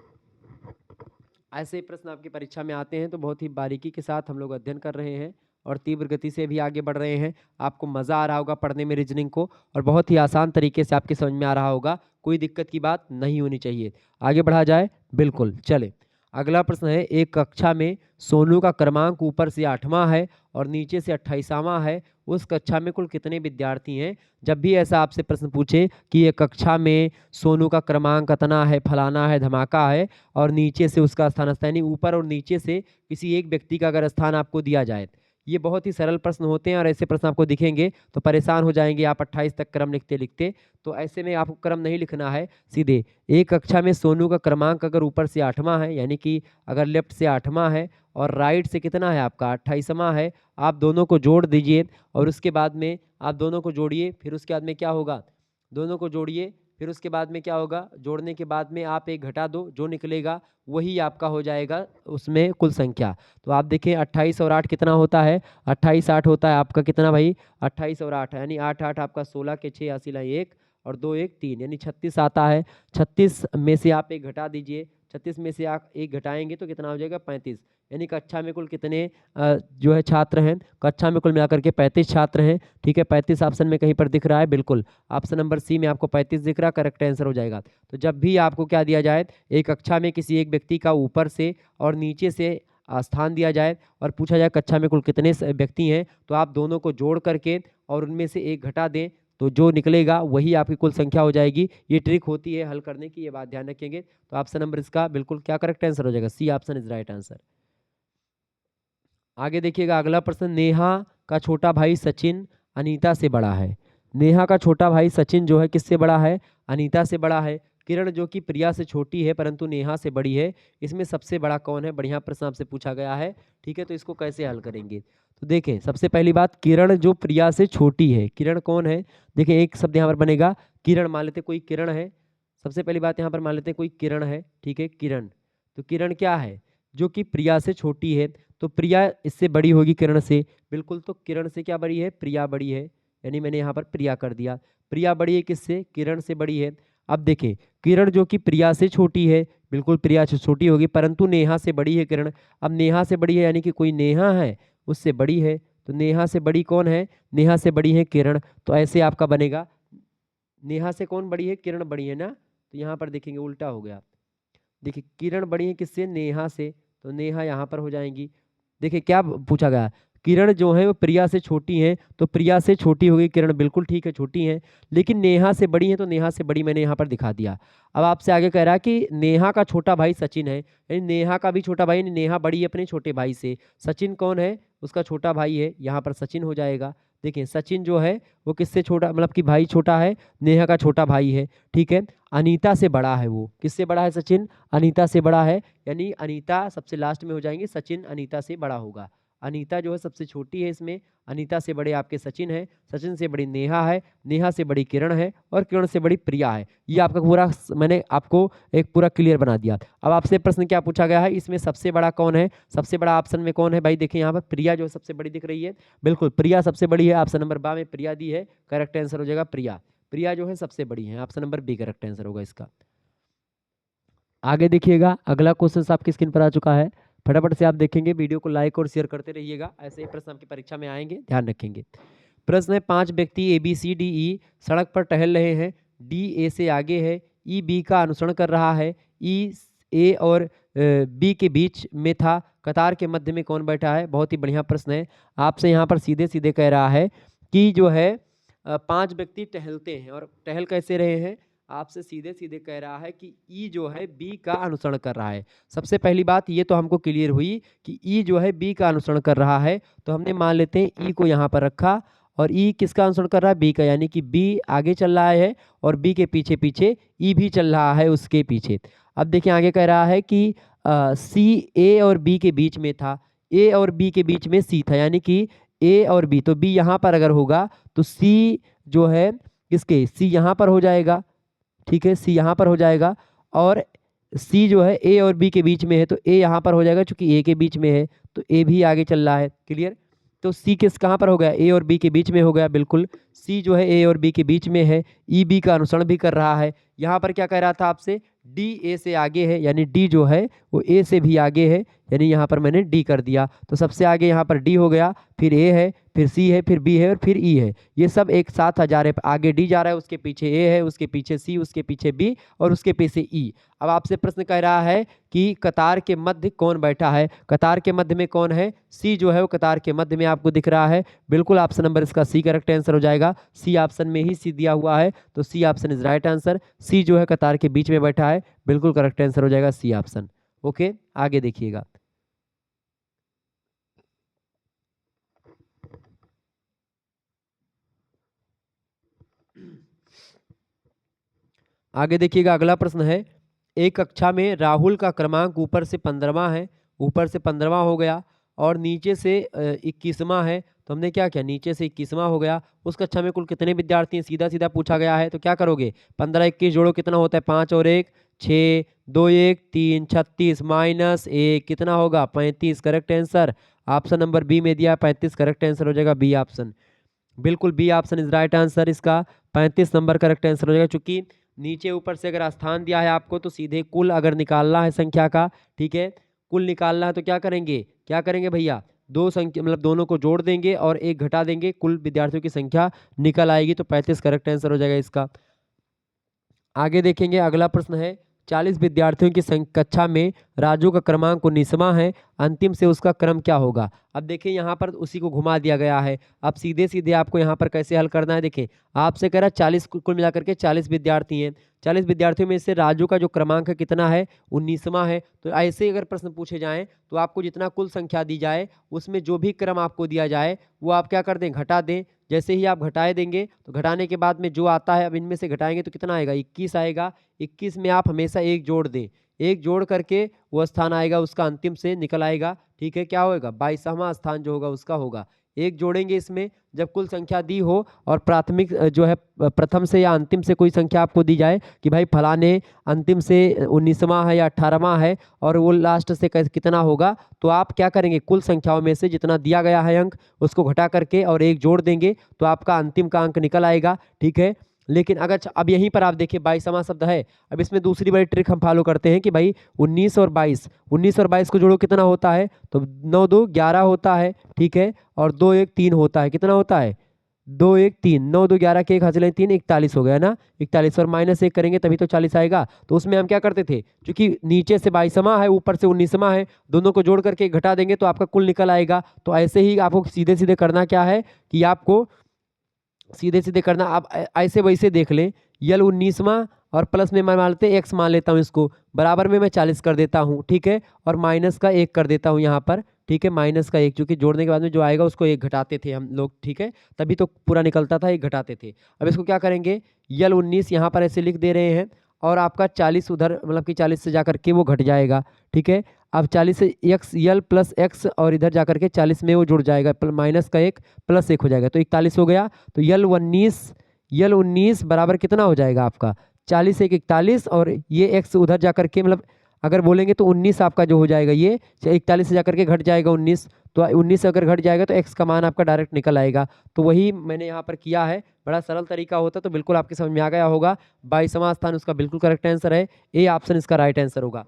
ऐसे प्रश्न आपकी परीक्षा में आते हैं तो बहुत ही बारीकी के साथ हम लोग अध्ययन कर रहे हैं और तीव्र गति से भी आगे बढ़ रहे हैं। आपको मज़ा आ रहा होगा पढ़ने में रीजनिंग को, और बहुत ही आसान तरीके से आपके समझ में आ रहा होगा, कोई दिक्कत की बात नहीं होनी चाहिए। आगे बढ़ा जाए, बिल्कुल चले। अगला प्रश्न है, एक कक्षा में सोनू का क्रमांक ऊपर से 8वां है और नीचे से 28वां है, उस कक्षा में कुल कितने विद्यार्थी हैं? जब भी ऐसा आपसे प्रश्न पूछे कि ये कक्षा में सोनू का क्रमांक कितना है, फलाना है, धमाका है, और नीचे से उसका स्थान, यानी ऊपर और नीचे से किसी एक व्यक्ति का अगर स्थान आपको दिया जाए, ये बहुत ही सरल प्रश्न होते हैं और ऐसे प्रश्न आपको दिखेंगे तो परेशान हो जाएंगे आप 28 तक क्रम लिखते लिखते। तो ऐसे में आपको क्रम नहीं लिखना है, सीधे एक कक्षा में सोनू का क्रमांक अगर ऊपर से 8वां है, यानी कि अगर लेफ्ट से 8वां है और राइट से कितना है आपका 28वां है, आप दोनों को जोड़ दीजिए और उसके बाद में आप दोनों को जोड़िए, फिर उसके बाद में क्या होगा, दोनों को जोड़िए, फिर उसके बाद में क्या होगा, जोड़ने के बाद में आप एक घटा दो, जो निकलेगा वही आपका हो जाएगा उसमें कुल संख्या। तो आप देखें 28 और 8 कितना होता है, 28 8 होता है आपका कितना भाई, 28 और 8 यानी 8 8 आपका 16 के 6 हासिल है 1 और 2 1 3, यानी 36 आता है। 36 में से आप एक घटा दीजिए, 36 में से आप एक घटाएंगे तो कितना हो जाएगा 35, यानी कक्षा में कुल कितने जो है छात्र हैं, कक्षा में कुल मिलाकर के 35 छात्र हैं, ठीक है। 35 ऑप्शन में कहीं पर दिख रहा है, बिल्कुल ऑप्शन नंबर सी में आपको 35 दिख रहा है, करेक्ट आंसर हो जाएगा। तो जब भी आपको क्या दिया जाए, एक कक्षा में किसी एक व्यक्ति का ऊपर से और नीचे से स्थान दिया जाए और पूछा जाए कक्षा में कुल कितने व्यक्ति हैं, तो आप दोनों को जोड़ करके और उनमें से एक घटा दें, तो जो निकलेगा वही आपकी कुल संख्या हो जाएगी। ये ट्रिक होती है हल करने की, ये बात ध्यान रखेंगे। तो ऑप्शन नंबर इसका बिल्कुल क्या करेक्ट आंसर हो जाएगा, C option is right answer. आगे देखिएगा, अगला प्रश्न, नेहा का छोटा भाई सचिन अनीता से बड़ा है। नेहा का छोटा भाई सचिन जो है किससे बड़ा है, अनीता से बड़ा है। किरण जो कि प्रिया से छोटी है परंतु नेहा से बड़ी है, इसमें सबसे बड़ा कौन है? बढ़िया प्रश्न आपसे पूछा गया है, ठीक है। तो इसको कैसे हल करेंगे, तो देखें सबसे पहली बात, किरण जो प्रिया से छोटी है, किरण कौन है? देखिए एक शब्द यहाँ पर बनेगा किरण, मान लेते कोई किरण है, सबसे पहली बात यहाँ पर मान लेते कोई किरण है, ठीक है, किरण। तो किरण क्या है, जो कि प्रिया से छोटी है, तो प्रिया इससे बड़ी होगी किरण से, बिल्कुल। तो किरण से क्या बड़ी है, प्रिया बड़ी है, यानी मैंने यहाँ पर प्रिया कर दिया। प्रिया बड़ी है किससे, किरण से बड़ी है। अब देखें किरण जो कि प्रिया से छोटी है, बिल्कुल प्रिया से छोटी होगी, परंतु नेहा से बड़ी है किरण। अब नेहा से बड़ी है यानी कि कोई नेहा है उससे बड़ी है, तो नेहा से बड़ी कौन है, नेहा से बड़ी है किरण। तो ऐसे आपका बनेगा, नेहा से कौन बड़ी है, किरण बड़ी है ना, तो यहाँ पर देखेंगे उल्टा हो गया। देखिए किरण बड़ी है किससे, नेहा से, तो नेहा यहाँ पर हो जाएंगी। देखिए क्या पूछा गया, किरण जो है वो प्रिया से छोटी है, तो प्रिया से छोटी हो गई किरण, बिल्कुल ठीक है छोटी है, लेकिन नेहा से बड़ी है, तो नेहा से बड़ी मैंने यहाँ पर दिखा दिया। अब आपसे आगे कह रहा है कि नेहा का छोटा भाई सचिन है, यानी नेहा का भी छोटा भाई, यानी नेहा बड़ी है अपने छोटे भाई से, सचिन कौन है, उसका छोटा भाई है, यहाँ पर सचिन हो जाएगा। देखिए सचिन जो है वो किससे छोटा, मतलब कि भाई छोटा है, नेहा का छोटा भाई है, ठीक है। अनीता से बड़ा है, वो किससे बड़ा है, सचिन अनीता से बड़ा है, यानी अनीता सबसे लास्ट में हो जाएंगे, सचिन अनीता से बड़ा होगा। अनीता जो है सबसे छोटी है इसमें, अनीता से बड़े आपके सचिन है, सचिन से बड़ी नेहा है, नेहा से बड़ी किरण है और किरण से बड़ी प्रिया है। ये आपका पूरा मैंने आपको एक पूरा क्लियर बना दिया। अब आपसे प्रश्न क्या पूछा गया है, इसमें सबसे बड़ा कौन है, सबसे बड़ा ऑप्शन में कौन है भाई, देखिए यहाँ पर प्रिया जो है सबसे बड़ी दिख रही है, बिल्कुल प्रिया सबसे बड़ी है, ऑप्शन नंबर बा में प्रिया दी है, करेक्ट आंसर हो जाएगा प्रिया। प्रिया जो है सबसे बड़ी है, option number B correct answer होगा इसका। आगे देखिएगा, अगला क्वेश्चन आपकी स्क्रीन पर आ चुका है, फटाफट से आप देखेंगे, वीडियो को लाइक और शेयर करते रहिएगा, ऐसे ही प्रश्न आपकी परीक्षा में आएंगे, ध्यान रखेंगे। प्रश्न है, 5 व्यक्ति ABCDE सड़क पर टहल रहे हैं। डी ए से आगे है, ई बी का अनुसरण कर रहा है, ई ए और बी के बीच में था, कतार के मध्य में कौन बैठा है। बहुत ही बढ़िया प्रश्न है। आपसे यहाँ पर सीधे सीधे कह रहा है कि जो है 5 व्यक्ति टहलते हैं और टहल कैसे रहे हैं। आपसे सीधे सीधे कह रहा है कि ई जो है बी का अनुसरण कर रहा है। सबसे पहली बात ये तो हमको क्लियर हुई कि ई जो है बी का अनुसरण कर रहा है, तो हमने मान लेते हैं ई को यहाँ पर रखा और ई किसका अनुसरण कर रहा है, बी का, यानी कि बी आगे चल रहा है और बी के पीछे पीछे ई भी चल रहा है उसके पीछे। अब देखिए आगे कह रहा है कि सी ए और बी के बीच में था, ए और बी के बीच में सी था, यानी कि ए और बी, तो बी यहाँ पर अगर होगा तो सी जो है किसके, सी यहाँ पर हो जाएगा, ठीक है, सी यहाँ पर हो जाएगा और सी जो है ए और बी के बीच में है तो ए यहाँ पर हो जाएगा, चूंकि ए के बीच में है तो ए भी आगे चल रहा है। क्लियर। तो सी किस कहाँ पर हो गया, ए और बी के बीच में हो गया, बिल्कुल। सी जो है ए और बी के बीच में है, ई बी का अनुसरण भी कर रहा है। यहाँ पर क्या कह रहा था आपसे, डी ए से आगे है, यानी डी जो है वो ए से भी आगे है, यानी यहाँ पर मैंने डी कर दिया, तो सबसे आगे यहाँ पर डी हो गया, फिर ए है, फिर सी है, फिर बी है और फिर ई है। ये सब एक साथ आ जा रहे, आगे डी जा रहा है, उसके पीछे ए है, उसके पीछे सी, उसके पीछे बी और उसके पीछे ई। अब आपसे प्रश्न कह रहा है कि कतार के मध्य कौन बैठा है। कतार के मध्य में कौन है, सी जो है वो कतार के मध्य में आपको दिख रहा है। बिल्कुल ऑप्शन नंबर इसका सी करेक्ट आंसर हो जाएगा। सी ऑप्शन में ही सी दिया हुआ है, तो C option is right answer. C जो है कतार के बीच में बैठा है, बिल्कुल करेक्ट आंसर हो जाएगा सी ऑप्शन। ओके, आगे देखिएगा। आगे देखिएगा, अगला प्रश्न है, एक कक्षा में राहुल का क्रमांक ऊपर से 15वां है, ऊपर से 15वां हो गया और नीचे से 21वां है, तो हमने क्या किया, नीचे से 21वां हो गया। उस कक्षा में कुल कितने विद्यार्थी हैं, सीधा सीधा पूछा गया है, तो क्या करोगे, 15 21 जोड़ो कितना होता है, 5 और 1 6, 2 1 3 36 माइनस 1 कितना होगा, 35 correct answer. Option number B में दिया 35 करेक्ट आंसर हो जाएगा बी ऑप्शन। बिल्कुल B option is right answer, इसका 35 नंबर करेक्ट आंसर हो जाएगा। चूंकि नीचे ऊपर से अगर स्थान दिया है आपको तो सीधे कुल अगर निकालना है संख्या का, ठीक है, कुल निकालना है तो क्या करेंगे, क्या करेंगे भैया, दो संख्या मतलब दोनों को जोड़ देंगे और एक घटा देंगे, कुल विद्यार्थियों की संख्या निकल आएगी, तो 35 करेक्ट आंसर हो जाएगा इसका। आगे देखेंगे, अगला प्रश्न है, 40 विद्यार्थियों की कक्षा में राजू का क्रमांक 19वां है, अंतिम से उसका क्रम क्या होगा। अब देखिए यहाँ पर उसी को घुमा दिया गया है। अब सीधे सीधे आपको यहाँ पर कैसे हल करना है, देखिए आपसे कह रहा है 40, कुल मिलाकर के 40 विद्यार्थी हैं, 40 विद्यार्थियों में से राजू का जो क्रमांक है कितना है, 19वां है। तो ऐसे अगर प्रश्न पूछे जाएं तो आपको जितना कुल संख्या दी जाए उसमें जो भी क्रम आपको दिया जाए वो आप क्या कर दें, घटा दें। जैसे ही आप घटाए देंगे तो घटाने के बाद में जो आता है, अब इनमें से घटाएंगे तो कितना आएगा, 21 आएगा। 21 में आप हमेशा एक जोड़ दें, एक जोड़ करके वो स्थान आएगा उसका अंतिम से निकल आएगा, ठीक है, क्या होगा, 22वां स्थान जो होगा उसका होगा। एक जोड़ेंगे इसमें, जब कुल संख्या दी हो और प्राथमिक जो है प्रथम से या अंतिम से कोई संख्या आपको दी जाए कि भाई फलाने अंतिम से 19वां है या 18वां है और वो लास्ट से कितना होगा, तो आप क्या करेंगे, कुल संख्याओं में से जितना दिया गया है अंक उसको घटा करके और एक जोड़ देंगे तो आपका अंतिम का अंक निकल आएगा, ठीक है। लेकिन अगर अब यहीं पर आप देखिए 22वां शब्द है, अब इसमें दूसरी बड़ी ट्रिक हम फॉलो करते हैं कि भाई 19 और 22 को जोड़ो कितना होता है, तो 9 2 11 होता है, ठीक है, और 2 1 3 होता है, कितना होता है, 2 1 3, 9 2 11 के 1 हासिल 3 41 हो गया ना, 41 और माइनस 1 करेंगे तभी तो 40 आएगा। तो उसमें हम क्या करते थे, क्योंकि नीचे से 22वां है ऊपर से 19वां है, दोनों को जोड़ करके घटा देंगे तो आपका कुल निकल आएगा। तो ऐसे ही आपको सीधे सीधे करना क्या है कि आपको सीधे सीधे करना, आप ऐसे वैसे देख लें, यल 19वां और प्लस में मैं मान लेते हैं एक्स मान लेता हूँ, इसको बराबर में मैं 40 कर देता हूँ, ठीक है, और माइनस का 1 कर देता हूँ यहाँ पर, ठीक है, माइनस का 1, क्योंकि जोड़ने के बाद में जो आएगा उसको 1 घटाते थे हम लोग, ठीक है, तभी तो पूरा निकलता था, 1 घटाते थे। अब इसको क्या करेंगे, यल 19 यहाँ पर ऐसे लिख दे रहे हैं और आपका 40 उधर मतलब कि 40 से जा करके वो घट जाएगा, ठीक है। अब 40 से एक्स यल प्लस एक्स और इधर जाकर के 40 में वो जुड़ जाएगा, माइनस का 1 प्लस 1 हो जाएगा, तो 41 हो गया। तो यल 19 बराबर कितना हो जाएगा आपका, 40 1 41 और ये एक्स उधर जाकर के मतलब अगर बोलेंगे तो 19 आपका जो हो जाएगा, ये 41 से जाकर के घट जाएगा 19, तो 19 से अगर घट जाएगा तो एक्स का मान आपका डायरेक्ट निकल आएगा। तो वही मैंने यहाँ पर किया है, बड़ा सरल तरीका होता तो बिल्कुल आपके समझ में आ गया होगा। 22वां स्थान उसका बिल्कुल करेक्ट आंसर है, ए ऑप्शन इसका राइट आंसर होगा।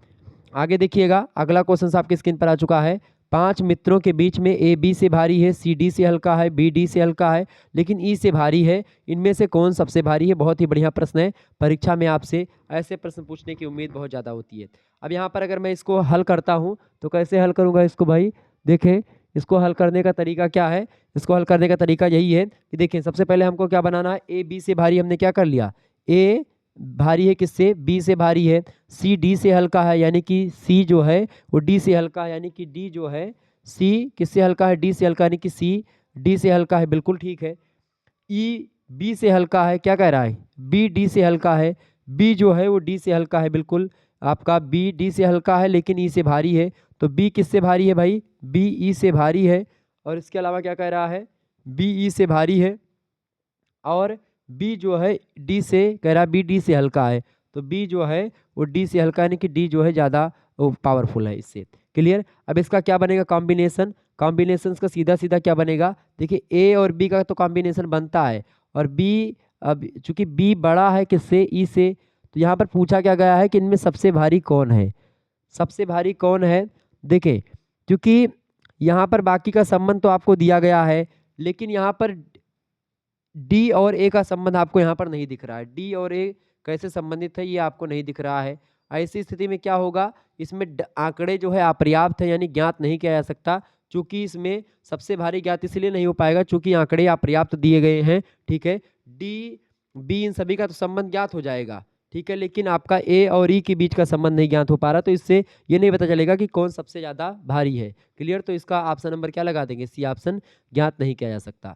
आगे देखिएगा, अगला क्वेश्चन आपकी स्क्रीन पर आ चुका है। 5 मित्रों के बीच में ए बी से भारी है, सी डी से हल्का है, बी डी से हल्का है, लेकिन ई से भारी है। इनमें से कौन सबसे भारी है? बहुत ही बढ़िया प्रश्न है। परीक्षा में आपसे ऐसे प्रश्न पूछने की उम्मीद बहुत ज़्यादा होती है। अब यहाँ पर अगर मैं इसको हल करता हूँ तो कैसे हल करूँगा इसको भाई? देखें, इसको हल करने का तरीका क्या है? इसको हल करने का तरीका यही है कि देखें, सबसे पहले हमको क्या बनाना है? ए बी से भारी हमने क्या कर लिया? ए भारी है किससे? बी से भारी है। सी डी से हल्का है, यानी कि सी जो है वो डी से हल्का है, यानी कि डी जो है सी किससे हल्का है? डी से हल्का, यानी कि सी डी से हल्का है, बिल्कुल ठीक है। ई बी से हल्का है, क्या कह रहा है? बी डी से हल्का है। बी जो है वो डी से हल्का है, बिल्कुल आपका बी डी से हल्का है, लेकिन ई से भारी है। तो बी किससे भारी है भाई? बी ई से भारी है। और इसके अलावा क्या कह रहा है? बी ई से भारी है। और बी जो है डी से कह रहा है, बी डी से हल्का है। तो बी जो है वो डी से हल्का, यानी कि डी जो है ज़्यादा पावरफुल है इससे। क्लियर? अब इसका क्या बनेगा कॉम्बिनेशन? कॉम्बिनेशन का सीधा सीधा क्या बनेगा? देखिए, ए और बी का तो कॉम्बिनेशन बनता है, और बी अब चूंकि बी बड़ा है किससे? ई से, तो यहाँ पर पूछा क्या गया है कि इनमें सबसे भारी कौन है? सबसे भारी कौन है? देखें, क्योंकि यहाँ पर बाकी का संबंध तो आपको दिया गया है, लेकिन यहाँ पर डी और ए का संबंध आपको यहाँ पर नहीं दिख रहा है। डी और ए कैसे संबंधित है ये आपको नहीं दिख रहा है। ऐसी स्थिति में क्या होगा? इसमें आंकड़े जो है अपर्याप्त है, यानी ज्ञात नहीं किया जा सकता। चूंकि इसमें सबसे भारी ज्ञात इसलिए नहीं हो पाएगा चूंकि आंकड़े अपर्याप्त दिए गए हैं। ठीक है, डी बी इन सभी का तो संबंध ज्ञात हो जाएगा, ठीक है, लेकिन आपका ए और ई के बीच का संबंध नहीं ज्ञात हो पा रहा, तो इससे ये नहीं पता चलेगा कि कौन सबसे ज़्यादा भारी है। क्लियर? तो इसका ऑप्शन नंबर क्या लगा देंगे? सी ऑप्शन, ज्ञात नहीं किया जा सकता।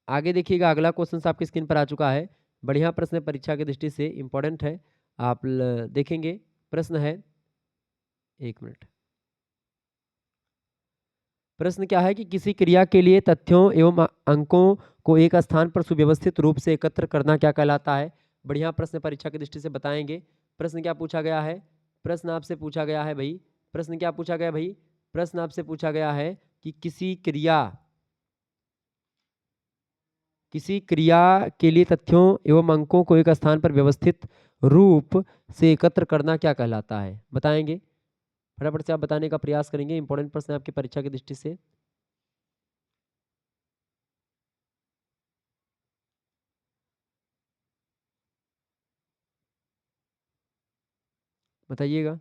आगे देखिएगा, अगला क्वेश्चन आपकी स्क्रीन पर आ चुका है। बढ़िया प्रश्न है, परीक्षा की दृष्टि से इंपॉर्टेंट है। आप देखेंगे, प्रश्न है, एक मिनट। प्रश्न क्या है कि किसी क्रिया के लिए तथ्यों एवं अंकों को एक स्थान पर सुव्यवस्थित रूप से एकत्र करना क्या कहलाता है? बढ़िया प्रश्न परीक्षा की दृष्टि से बताएंगे। प्रश्न क्या पूछा गया है? प्रश्न आपसे पूछा गया है भाई, प्रश्न क्या पूछा गया भाई? प्रश्न आपसे पूछा गया है कि किसी क्रिया के लिए तथ्यों एवं अंकों को एक स्थान पर व्यवस्थित रूप से एकत्र करना क्या कहलाता है? बताएंगे, फटाफट से आप बताने का प्रयास करेंगे। इंपॉर्टेंट प्रश्न है आपकी परीक्षा की दृष्टि से। बताइएगा।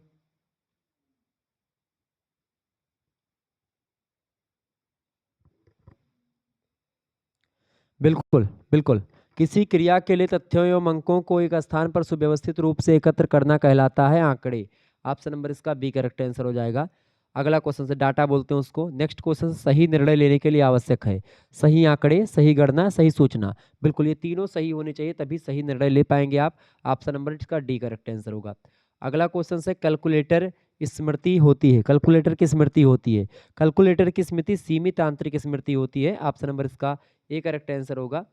बिल्कुल बिल्कुल, किसी क्रिया के लिए तथ्यों एवं अंकों को एक स्थान पर सुव्यवस्थित रूप से एकत्र करना कहलाता है आंकड़े। ऑप्शन नंबर इसका बी करेक्ट आंसर हो जाएगा। अगला क्वेश्चन से डाटा बोलते हैं उसको। नेक्स्ट क्वेश्चन, सही निर्णय लेने के लिए आवश्यक है सही आंकड़े, सही गणना, सही सूचना। बिल्कुल, ये तीनों सही होने चाहिए, तभी सही निर्णय ले पाएंगे आप। ऑप्शन नंबर इसका डी करेक्ट आंसर होगा। अगला क्वेश्चन से, कैलकुलेटर स्मृति होती है, कैलकुलेटर की स्मृति होती है। कैलकुलेटर की स्मृति सीमित आंतरिक स्मृति होती है। ऑप्शन नंबर इसका ए करेक्ट आंसर होगा।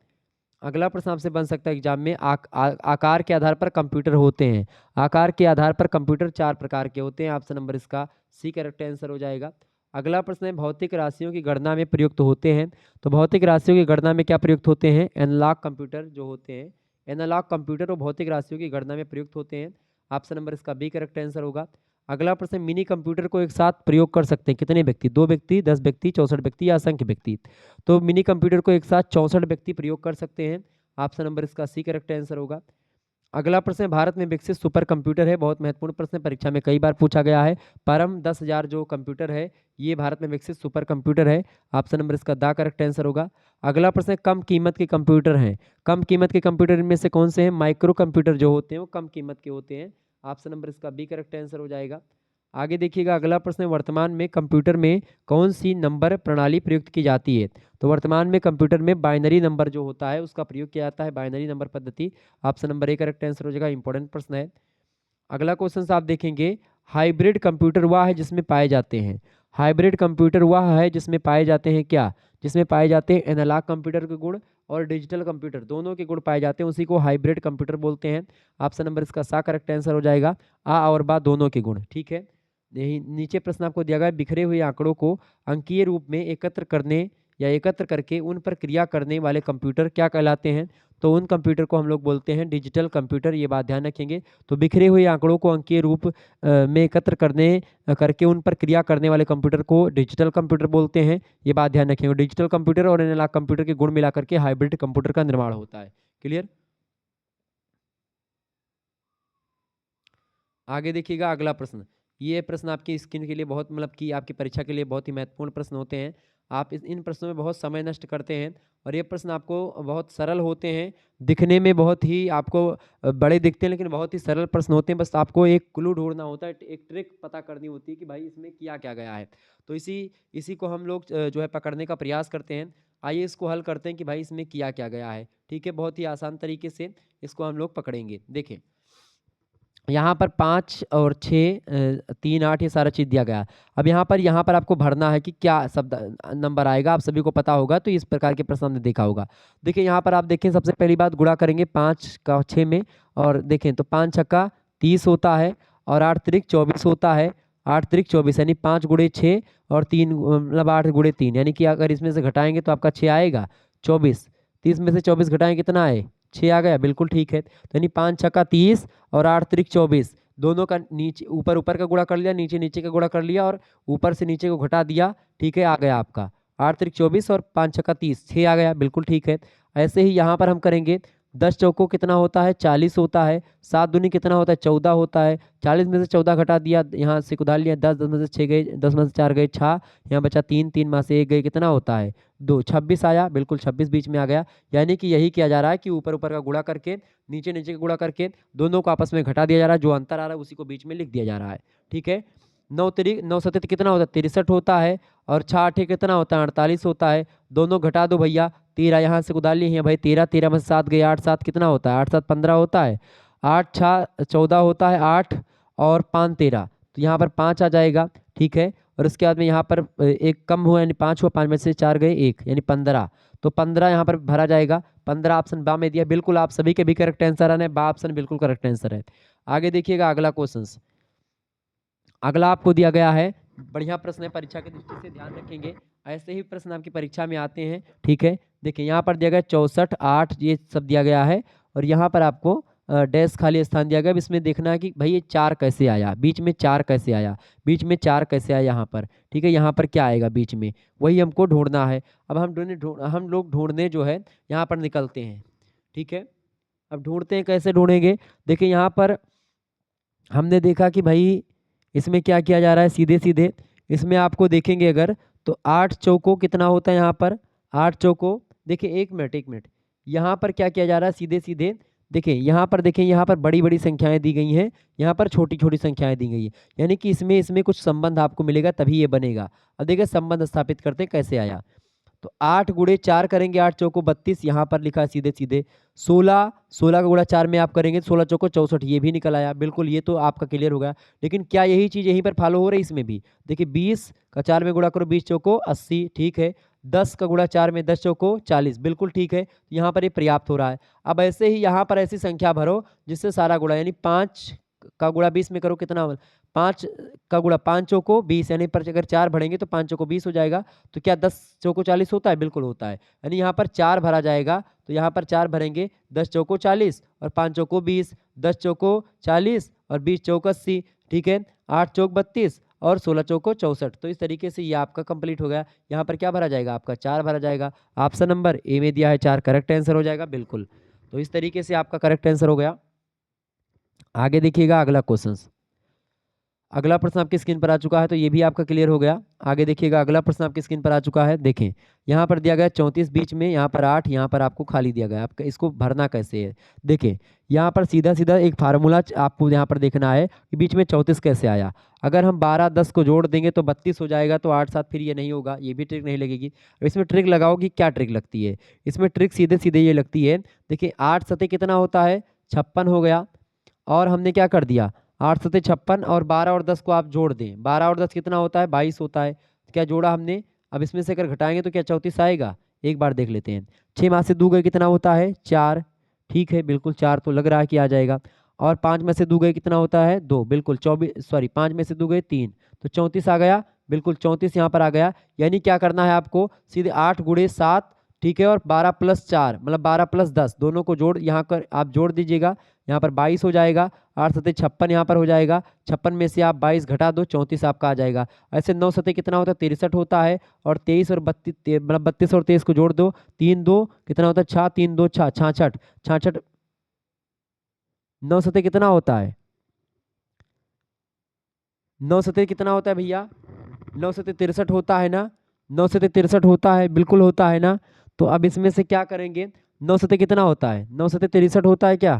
अगला प्रश्न आपसे बन सकता है एग्जाम में, आकार के आधार पर कंप्यूटर होते हैं। आकार के आधार पर कंप्यूटर 4 प्रकार के होते हैं। ऑप्शन नंबर इसका सी करेक्ट आंसर हो जाएगा। अगला प्रश्न है, भौतिक राशियों की गणना में प्रयुक्त होते हैं। तो भौतिक राशियों की गणना में क्या प्रयुक्त होते हैं? एनालॉग कंप्यूटर जो होते हैं, एनालॉग कंप्यूटर और भौतिक राशियों की गणना में प्रयुक्त होते हैं। ऑप्शन नंबर इसका बी करेक्ट आंसर होगा। अगला प्रश्न, मिनी कंप्यूटर को एक साथ प्रयोग कर सकते हैं कितने व्यक्ति? 2 व्यक्ति, 10 व्यक्ति, 64 व्यक्ति या असंख्य व्यक्ति? तो मिनी कंप्यूटर को एक साथ 64 व्यक्ति प्रयोग कर सकते हैं। ऑप्शन नंबर इसका सी करेक्ट आंसर होगा। अगला प्रश्न, भारत में विकसित सुपर कंप्यूटर है। बहुत महत्वपूर्ण प्रश्न, परीक्षा में कई बार पूछा गया है। परम 10,000 जो कंप्यूटर है ये भारत में विकसित सुपर कंप्यूटर है। ऑप्शन नंबर इसका दा करेक्ट आंसर होगा। अगला प्रश्न, कम कीमत के कंप्यूटर हैं। कम कीमत के कंप्यूटर इनमें से कौन से हैं? माइक्रो कंप्यूटर जो होते हैं वो कम कीमत के होते हैं। ऑप्शन नंबर इसका बी करेक्ट आंसर हो जाएगा। आगे देखिएगा, अगला प्रश्न, वर्तमान में कंप्यूटर में कौन सी नंबर प्रणाली प्रयुक्त की जाती है? तो वर्तमान में कंप्यूटर में बाइनरी नंबर जो होता है उसका प्रयोग किया जाता है, बाइनरी नंबर पद्धति। Option number A correct answer हो जाएगा। इंपॉर्टेंट प्रश्न है। अगला क्वेश्चन आप देखेंगे, हाइब्रिड कंप्यूटर वह है जिसमें पाए जाते हैं। हाइब्रिड कंप्यूटर वह है जिसमें पाए जाते हैं क्या? जिसमें पाए जाते हैं एनालॉग कंप्यूटर के गुण और डिजिटल कंप्यूटर दोनों के गुण पाए जाते हैं, उसी को हाइब्रिड कंप्यूटर बोलते हैं। ऑप्शन नंबर इसका सा करेक्ट आंसर हो जाएगा। आ और बा दोनों के गुण, ठीक है। नीचे प्रश्न आपको दिया गया है, बिखरे हुए आंकड़ों को अंकीय रूप में एकत्र करने या एकत्र करके उन पर क्रिया करने वाले कंप्यूटर क्या कहलाते हैं? तो उन कंप्यूटर को हम लोग बोलते हैं डिजिटल कंप्यूटर, ये बात ध्यान रखेंगे। तो बिखरे हुए आंकड़ों को अंकीय रूप में एकत्र करके उन पर क्रिया करने वाले कंप्यूटर को डिजिटल कंप्यूटर बोलते हैं, ये बात ध्यान रखेंगे। डिजिटल कंप्यूटर और एनालॉग कंप्यूटर के गुण मिलाकर के हाइब्रिड कंप्यूटर का निर्माण होता है। क्लियर? आगे देखिएगा अगला प्रश्न। ये प्रश्न आपकी स्क्रीन के लिए बहुत मतलब कि आपकी परीक्षा के लिए बहुत ही महत्वपूर्ण प्रश्न होते हैं। आप इन प्रश्नों में बहुत समय नष्ट करते हैं और ये प्रश्न आपको बहुत सरल होते हैं। दिखने में बहुत ही आपको बड़े दिखते हैं, लेकिन बहुत ही सरल प्रश्न होते हैं। बस आपको एक क्लू ढूंढना होता है, एक ट्रिक पता करनी होती है कि भाई इसमें किया क्या गया है। तो इसी इसी को हम लोग जो है पकड़ने का प्रयास करते हैं। आइए इसको हल करते हैं कि भाई इसमें किया क्या गया है। ठीक है, बहुत ही आसान तरीके से इसको हम लोग पकड़ेंगे। देखें, यहाँ पर 5 और 6 3 8 ये सारा चीज़ दिया गया है। अब यहाँ पर आपको भरना है कि क्या शब्द नंबर आएगा। आप सभी को पता होगा, तो इस प्रकार के प्रश्न हमने देखा होगा। देखिए यहाँ पर आप देखें, सबसे पहली बात गुणा करेंगे 5 का 6 में, और देखें तो 5 छक्का 30 होता है और 8 त्रिक 24 होता है। 8 त्रिक 24 यानी 5 गुणे 6 और 3 मतलब 8 गुणे 3, यानी कि अगर इसमें से घटाएंगे तो आपका 6 आएगा 24। 30 में से 24 घटाएंगे कितना आए? 6 आ गया, बिल्कुल ठीक है। तो यानी 5 छक्का 30 और 8 त्रिक 24, दोनों का नीचे ऊपर ऊपर का गुणा कर लिया, नीचे नीचे का गुणा कर लिया और ऊपर से नीचे को घटा दिया। ठीक है, आ गया आपका 8 त्रिक 24 और 5 छक्का 30, 6 आ गया, बिल्कुल ठीक है। ऐसे ही यहाँ पर हम करेंगे 10 चौको कितना होता है? 40 होता है। 7 दूनी कितना होता है? 14 होता है। 40 में से 14 घटा दिया, यहाँ से उधार लिया, 10 10 में से 6 गए, 10 में से 4 गए 6, यहाँ बचा 3, 3 में से 1 गए, कितना होता है? 2, 26 आया, बिल्कुल 26 बीच में आ गया। यानी कि यही किया जा रहा है कि ऊपर ऊपर का गुणा करके, नीचे नीचे का गुणा करके दोनों को आपस में घटा दिया जा रहा है। जो अंतर आ रहा है उसी को बीच में लिख दिया जा रहा है। ठीक है, 9 सतत कितना होता है? 63 होता है और 6 आठे कितना होता है? 48 होता है। दोनों घटा दो भैया, 13 यहाँ से उधार लिए हैं भाई, 13 13 में से 7 गए, 8 7 कितना होता है? 8 7 15 होता है। 8 6 14 होता है, 8 और 5 13, तो यहाँ पर 5 आ जाएगा। ठीक है, और उसके बाद में यहाँ पर एक कम हुआ, यानी 5 हुआ, 5 में से 4 गए 1, यानी 15। तो 15 यहाँ पर भरा जाएगा। 15 ऑप्शन बा में दिया, बिल्कुल आप सभी के भी करेक्ट आंसर है, बा ऑप्शन बिल्कुल करेक्ट आंसर है। आगे देखिएगा अगला क्वेश्चन। अगला आपको दिया गया है, बढ़िया प्रश्न है, परीक्षा की दृष्टि से ध्यान रखेंगे। ऐसे ही प्रश्न आपकी परीक्षा में आते हैं। ठीक है, देखिए यहाँ पर दिया गया 64 8, ये सब दिया गया है और यहाँ पर आपको डैश खाली स्थान दिया गया। अब इसमें देखना है कि भाई ये 4 कैसे आया, बीच में 4 कैसे आया, बीच में 4 कैसे आया यहाँ पर। ठीक है, यहाँ पर क्या आएगा बीच में, वही हमको ढूंढना है। अब हम लोग ढूंढने जो है यहाँ पर निकलते हैं। ठीक है, अब ढूंढते हैं, कैसे ढूंढेंगे? देखिए यहाँ पर हमने देखा कि भाई इसमें क्या किया जा रहा है, सीधे सीधे इसमें आपको देखेंगे अगर, तो 8 चौको कितना होता है यहाँ पर? 8 चौको, देखिए एक मिनट, यहाँ पर क्या किया जा रहा है? सीधे सीधे देखिए यहाँ पर, देखिए यहाँ पर बड़ी बड़ी संख्याएं दी गई हैं, यहाँ पर छोटी छोटी संख्याएं दी गई है, यानी कि इसमें इसमें कुछ संबंध आपको मिलेगा, तभी ये बनेगा। अब देखिए संबंध स्थापित करते हैं, कैसे आया। तो 8 गुणे 4 करेंगे, 8 चौको 32, यहाँ पर लिखा है सीधे सीधे। 16 16 का गुणा 4 में आप करेंगे, 16 चौको 64, ये भी निकल आया, बिल्कुल ये तो आपका क्लियर होगा। लेकिन क्या यही चीज़ यहीं पर फॉलो हो रही है? इसमें भी देखिए 20 का 4 में गुणा करो, 20 चौको 80, ठीक है। 10 का गुणा 4 में 10 चौको 40, बिल्कुल ठीक है, यहाँ पर ये पर्याप्त हो रहा है। अब ऐसे ही यहाँ पर ऐसी संख्या भरो जिससे सारा गुणा, यानी 5 का गुणा 20 में करो, कितना? 5 का गुणा 5 चौको 20, यानी पर अगर 4 भरेंगे तो 5 चौको 20 हो जाएगा। तो क्या 10 चौको 40 होता है? बिल्कुल होता है, यानी यहाँ पर 4 भरा जाएगा। तो यहाँ पर 4 भरेंगे, 10 चौको 40 और 5 चौको 20, 10 चौको 40 और 20 चौको 80, ठीक है। 8 चौक 32 और 16 चौको 64। तो इस तरीके से ये आपका कंप्लीट हो गया। यहाँ पर क्या भरा जाएगा? आपका 4 भरा जाएगा। ऑप्शन नंबर ए में दिया है 4, करेक्ट आंसर हो जाएगा, बिल्कुल। तो इस तरीके से आपका करेक्ट आंसर हो गया। आगे देखिएगा अगला क्वेश्चन। अगला प्रश्न आपकी स्क्रीन पर आ चुका है, तो ये भी आपका क्लियर हो गया। आगे देखिएगा अगला प्रश्न आपकी स्क्रीन पर आ चुका है। देखें यहाँ पर दिया गया 34, बीच में यहाँ पर 8, यहाँ पर आपको खाली दिया गया। आपका इसको भरना कैसे है? देखें यहाँ पर सीधा सीधा एक फार्मूला आपको यहाँ पर देखना है कि बीच में 34 कैसे आया। अगर हम 12 10 को जोड़ देंगे तो 32 हो जाएगा, तो 8 7 फिर ये नहीं होगा, ये भी ट्रिक नहीं लगेगी। अब इसमें ट्रिक लगाओगी, क्या ट्रिक लगती है इसमें? ट्रिक सीधे सीधे ये लगती है, देखिए 8 सतह कितना होता है? 56 हो गया। और हमने क्या कर दिया, 8 सतह 56 और 12 और 10 को आप जोड़ दें, 12 और 10 कितना होता है? 22 होता है। क्या जोड़ा हमने? अब इसमें से अगर घटाएंगे तो क्या 34 आएगा? एक बार देख लेते हैं। 6 में से 2 गए कितना होता है? 4, ठीक है, बिल्कुल 4 तो लग रहा है कि आ जाएगा। और 5 में से 2 गए कितना होता है? 2, बिल्कुल 24, सॉरी 5 में से 2 गए 3, तो 34 आ गया, बिल्कुल 34 यहाँ पर आ गया। यानी क्या करना है आपको, सीधे 8 गुणे 7, ठीक है, और 12 प्लस 4 मतलब 12 प्लस 10 दोनों को जोड़ यहाँ पर आप जोड़ दीजिएगा। यहाँ पर 22 हो जाएगा, 8 सते 56 यहाँ पर हो जाएगा। 56 में से आप 22 घटा दो, 34 आपका आ जाएगा। ऐसे 9 सते कितना होता है, 63 होता है। और 23 और 32 मतलब 32 और 23 को जोड़ दो, 3 2 कितना होता है, 6 3 2 6 66 66। 9 सते कितना होता है, 9 सते कितना होता है भैया, 9 सते 63 होता है ना, 9 सते 63 होता है, बिल्कुल होता है ना। तो अब इसमें से क्या करेंगे, 9 सते कितना होता है, 9 सते 63 होता है क्या,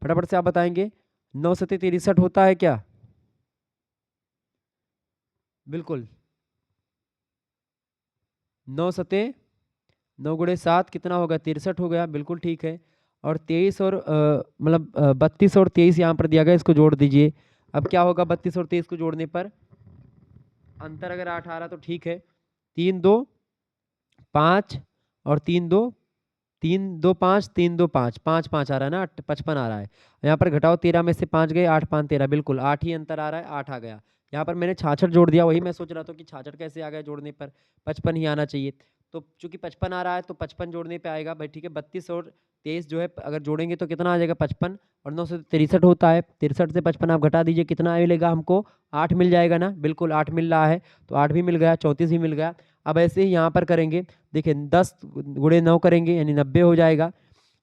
फटाफट से आप बताएंगे। 9 सते 63 होता है क्या, बिल्कुल। 9 सते 9 गुणे 7 कितना होगा, 63 हो गया, बिल्कुल ठीक है। और 23 और मतलब 32 और 23 यहाँ पर दिया गया, इसको जोड़ दीजिए। अब क्या होगा, 32 और 23 को जोड़ने पर अंतर अगर 8 आ रहा तो ठीक है। 3 2 5 और 3 2 3 2 5 3 2 5 5 5 आ रहा है ना, 55 आ रहा है। यहाँ पर घटाओ, 13 में से 5 गए, 8 5 13, बिल्कुल 8 ही अंतर आ रहा है, 8 आ गया। यहाँ पर मैंने 66 जोड़ दिया, वही मैं सोच रहा था कि 66 कैसे आ गया जोड़ने पर, 55 ही आना चाहिए। तो चूंकि 55 आ रहा है तो 55 जोड़ने पे आएगा भाई, ठीक है। 32 और 23 जो है अगर जोड़ेंगे तो कितना आ जाएगा, 55। और 9 से 63 होता है, 63 से 55 आप घटा दीजिए, कितना मिलेगा हमको, 8 मिल जाएगा ना, बिल्कुल 8 मिल रहा है। तो 8 भी मिल गया, 34 भी मिल गया। अब ऐसे ही यहाँ पर करेंगे, देखिए 10 गुणे 9 करेंगे यानी 90 हो जाएगा।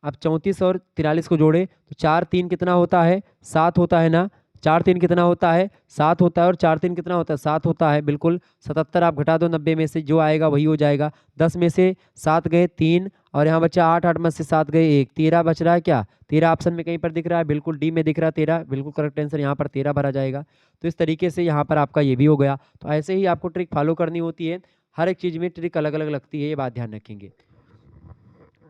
अब 34 और 43 को जोड़े तो 4 3 कितना होता है, 7 होता है ना, 4 3 कितना होता है, 7 होता है। और 4 3 कितना होता है, 7 होता है, बिल्कुल। 77 आप घटा दो 90 में से, जो आएगा वही हो जाएगा। 10 में से 7 गए 3, और यहाँ बचा 8, 8 में से 7 गए 1, 13 बच रहा है क्या, 13 ऑप्शन में कहीं पर दिख रहा है, बिल्कुल डी में दिख रहा है 13, बिल्कुल करेक्ट आंसर यहाँ पर 13 भरा जाएगा। तो इस तरीके से यहाँ पर आपका ये भी हो गया। तो ऐसे ही आपको ट्रिक फॉलो करनी होती है, हर एक चीज़ में ट्रिक अलग अलग लगती है, ये बात ध्यान रखेंगे।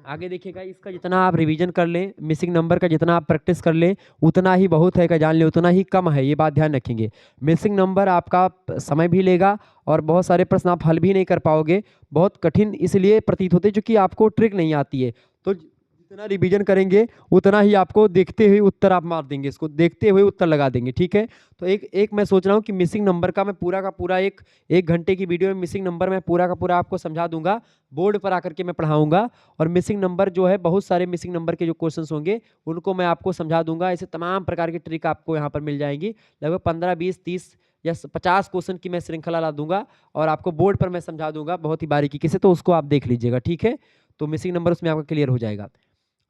आगे देखिएगा, इसका जितना आप रिवीजन कर लें, मिसिंग नंबर का जितना आप प्रैक्टिस कर लें, उतना ही बहुत है, का जान लें उतना ही कम है, ये बात ध्यान रखेंगे। मिसिंग नंबर आपका समय भी लेगा और बहुत सारे प्रश्न आप हल भी नहीं कर पाओगे, बहुत कठिन इसलिए प्रतीत होते हैं क्योंकि आपको ट्रिक नहीं आती है। तो जितना रिवीजन करेंगे उतना ही आपको देखते हुए उत्तर आप मार देंगे, इसको देखते हुए उत्तर लगा देंगे, ठीक है। तो एक एक मैं सोच रहा हूँ कि मिसिंग नंबर का मैं पूरा का पूरा एक घंटे की वीडियो में मिसिंग नंबर मैं पूरा का पूरा आपको समझा दूंगा, बोर्ड पर आकर के मैं पढ़ाऊंगा। और मिसिंग नंबर जो है, बहुत सारे मिसिंग नंबर के जो क्वेश्चंस होंगे उनको मैं आपको समझा दूंगा। ऐसे तमाम प्रकार की ट्रिक आपको यहाँ पर मिल जाएंगी, लगभग 15 20 30 या 50 क्वेश्चन की मैं श्रृंखला ला दूंगा और आपको बोर्ड पर मैं समझा दूंगा बहुत ही बारीकी से, तो उसको आप देख लीजिएगा, ठीक है। तो मिसिंग नंबर उसमें आपका क्लियर हो जाएगा।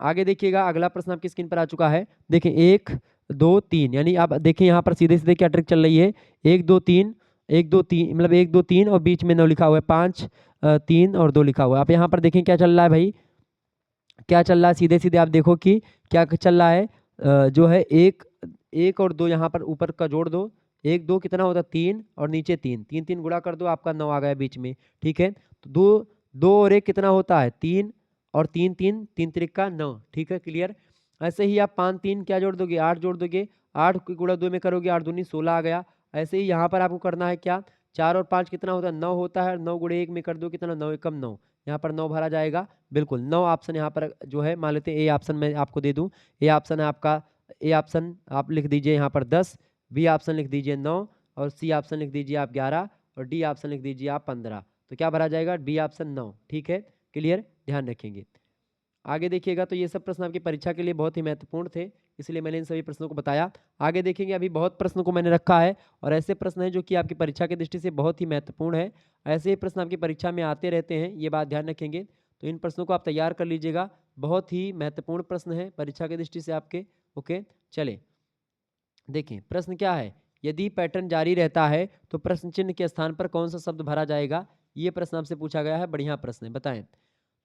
आगे देखिएगा, अगला प्रश्न आपकी स्क्रीन पर आ चुका है। देखिए 1 2 3, यानी आप देखिए यहाँ पर सीधे सीधे क्या ट्रिक चल रही है, 1 2 3 1 2 3 मतलब 1 2 3 और बीच में 9 लिखा हुआ है, 5 3 और 2 लिखा हुआ है। आप यहाँ पर देखें क्या चल रहा है भाई, क्या चल रहा है, सीधे सीधे आप देखो कि क्या चल रहा है। जो है एक एक और 2 यहाँ पर ऊपर का जोड़ दो, 1 2 कितना होता है 3 और नीचे 3 3 3 गुणा कर दो, आपका 9 आ गया बीच में, ठीक है। तो 2 2 और 1 कितना होता है 3, और 3 3 3 त्रिक का 9, ठीक है, क्लियर। ऐसे ही आप 5 3 क्या जोड़ दोगे, 8 जोड़ दोगे, 8 को गुणा 2 में करोगे, 8 दूनी 16 आ गया। ऐसे ही यहाँ पर आपको करना है क्या, 4 और 5 कितना होता है 9 होता है, 9 गुणे 1 में कर दो कितना, 9 एकम 9, यहाँ पर 9 भरा जाएगा, बिल्कुल। 9 ऑप्शन यहाँ पर जो है, मान लेते हैं ए ऑप्शन मैं आपको दे दूं, ए ऑप्शन है आपका, ए ऑप्शन आप लिख दीजिए यहाँ पर 10, बी ऑप्शन लिख दीजिए 9, और सी ऑप्शन लिख दीजिए आप 11, और डी ऑप्शन लिख दीजिए आप 15। तो क्या भरा जाएगा, बी ऑप्शन 9, ठीक है, क्लियर, ध्यान रखेंगे। आगे देखिएगा, तो ये सब प्रश्न आपकी परीक्षा के लिए बहुत ही महत्वपूर्ण थे, इसलिए मैंने इन सभी प्रश्नों को बताया। आगे देखेंगे, अभी बहुत प्रश्नों को मैंने रखा है और ऐसे प्रश्न हैं जो कि आपकी परीक्षा की दृष्टि से बहुत ही महत्वपूर्ण है। ऐसे ही प्रश्न आपकी परीक्षा में आते रहते हैं, ये बात ध्यान रखेंगे। तो इन प्रश्नों को आप तैयार कर लीजिएगा, बहुत ही महत्वपूर्ण प्रश्न है परीक्षा की दृष्टि से आपके। ओके, चले देखें प्रश्न क्या है, यदि पैटर्न जारी रहता है तो प्रश्न चिन्ह के स्थान पर कौन सा शब्द भरा जाएगा, ये प्रश्न आपसे पूछा गया है, बढ़िया प्रश्न है, बताएं।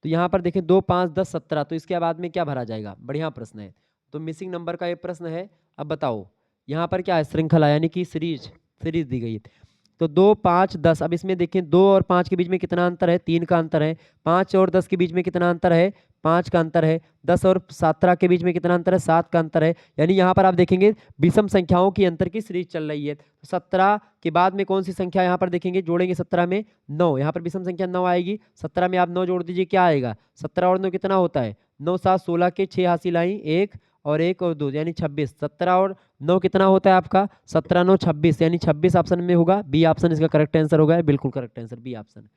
तो यहाँ पर देखें 2 5 10 17, तो इसके बाद में क्या भरा जाएगा, बढ़िया प्रश्न है। तो मिसिंग नंबर का ये प्रश्न है। अब बताओ यहाँ पर क्या है, श्रृंखला यानी कि सीरीज, सीरीज दी गई है। तो 2 5 10, अब इसमें देखें 2 और 5 के बीच में कितना अंतर है, 3 का अंतर है। 5 और 10 के बीच में कितना अंतर है, 5 का अंतर है। 10 और 17 के बीच में कितना अंतर है, 7 का अंतर है। यानी यहाँ पर आप देखेंगे विषम संख्याओं की अंतर की सीरीज चल रही है। तो 17 के बाद में कौन सी संख्या यहाँ पर देखेंगे, जोड़ेंगे 17 में 9, यहाँ पर विषम संख्या 9 आएगी। 17 में आप 9 जोड़ दीजिए, क्या आएगा, 17 और 9 कितना होता है, 9 7 16 के 6 हासिल आई 1, और 1 और 2 यानी 26। 17 और 9 कितना होता है आपका? 17 9 26 यानी 26 ऑप्शन में होगा। बी ऑप्शन इसका करेक्ट आंसर होगा, बिल्कुल करेक्ट आंसर बी ऑप्शन।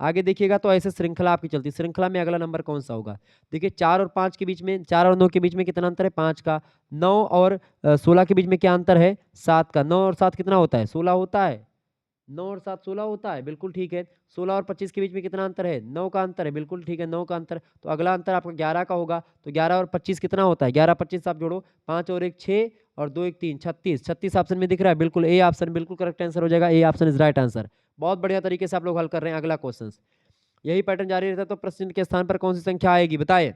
आगे देखिएगा तो ऐसे श्रृंखला आपकी चलती है। श्रृंखला में अगला नंबर कौन सा होगा? देखिए 4 और 5 के बीच में, 4 और 9 के बीच में कितना अंतर है? 5 का। 9 और 16 के बीच में क्या अंतर है? 7 का। 9 और 7 कितना होता है? 16 होता है। 9 और 7 16 होता है, बिल्कुल ठीक है। 16 और 25 के बीच में कितना अंतर है? 9 का अंतर है, बिल्कुल ठीक है, 9 का अंतर। तो अगला अंतर आपका 11 का होगा। तो 11 और 25 कितना होता है? 11 25 आप जोड़ो, 5 और 1 6 और 2 1 3 36। 36 ऑप्शन में दिख रहा है, बिल्कुल ए ऑप्शन बिल्कुल करेक्ट आंसर हो जाएगा। A option is right answer. बहुत बढ़िया तरीके से आप लोग हल कर रहे हैं। अगला क्वेश्चन यही पैटर्न जारी रहता है तो प्रश्न के स्थान पर कौन सी संख्या आएगी? बताइए।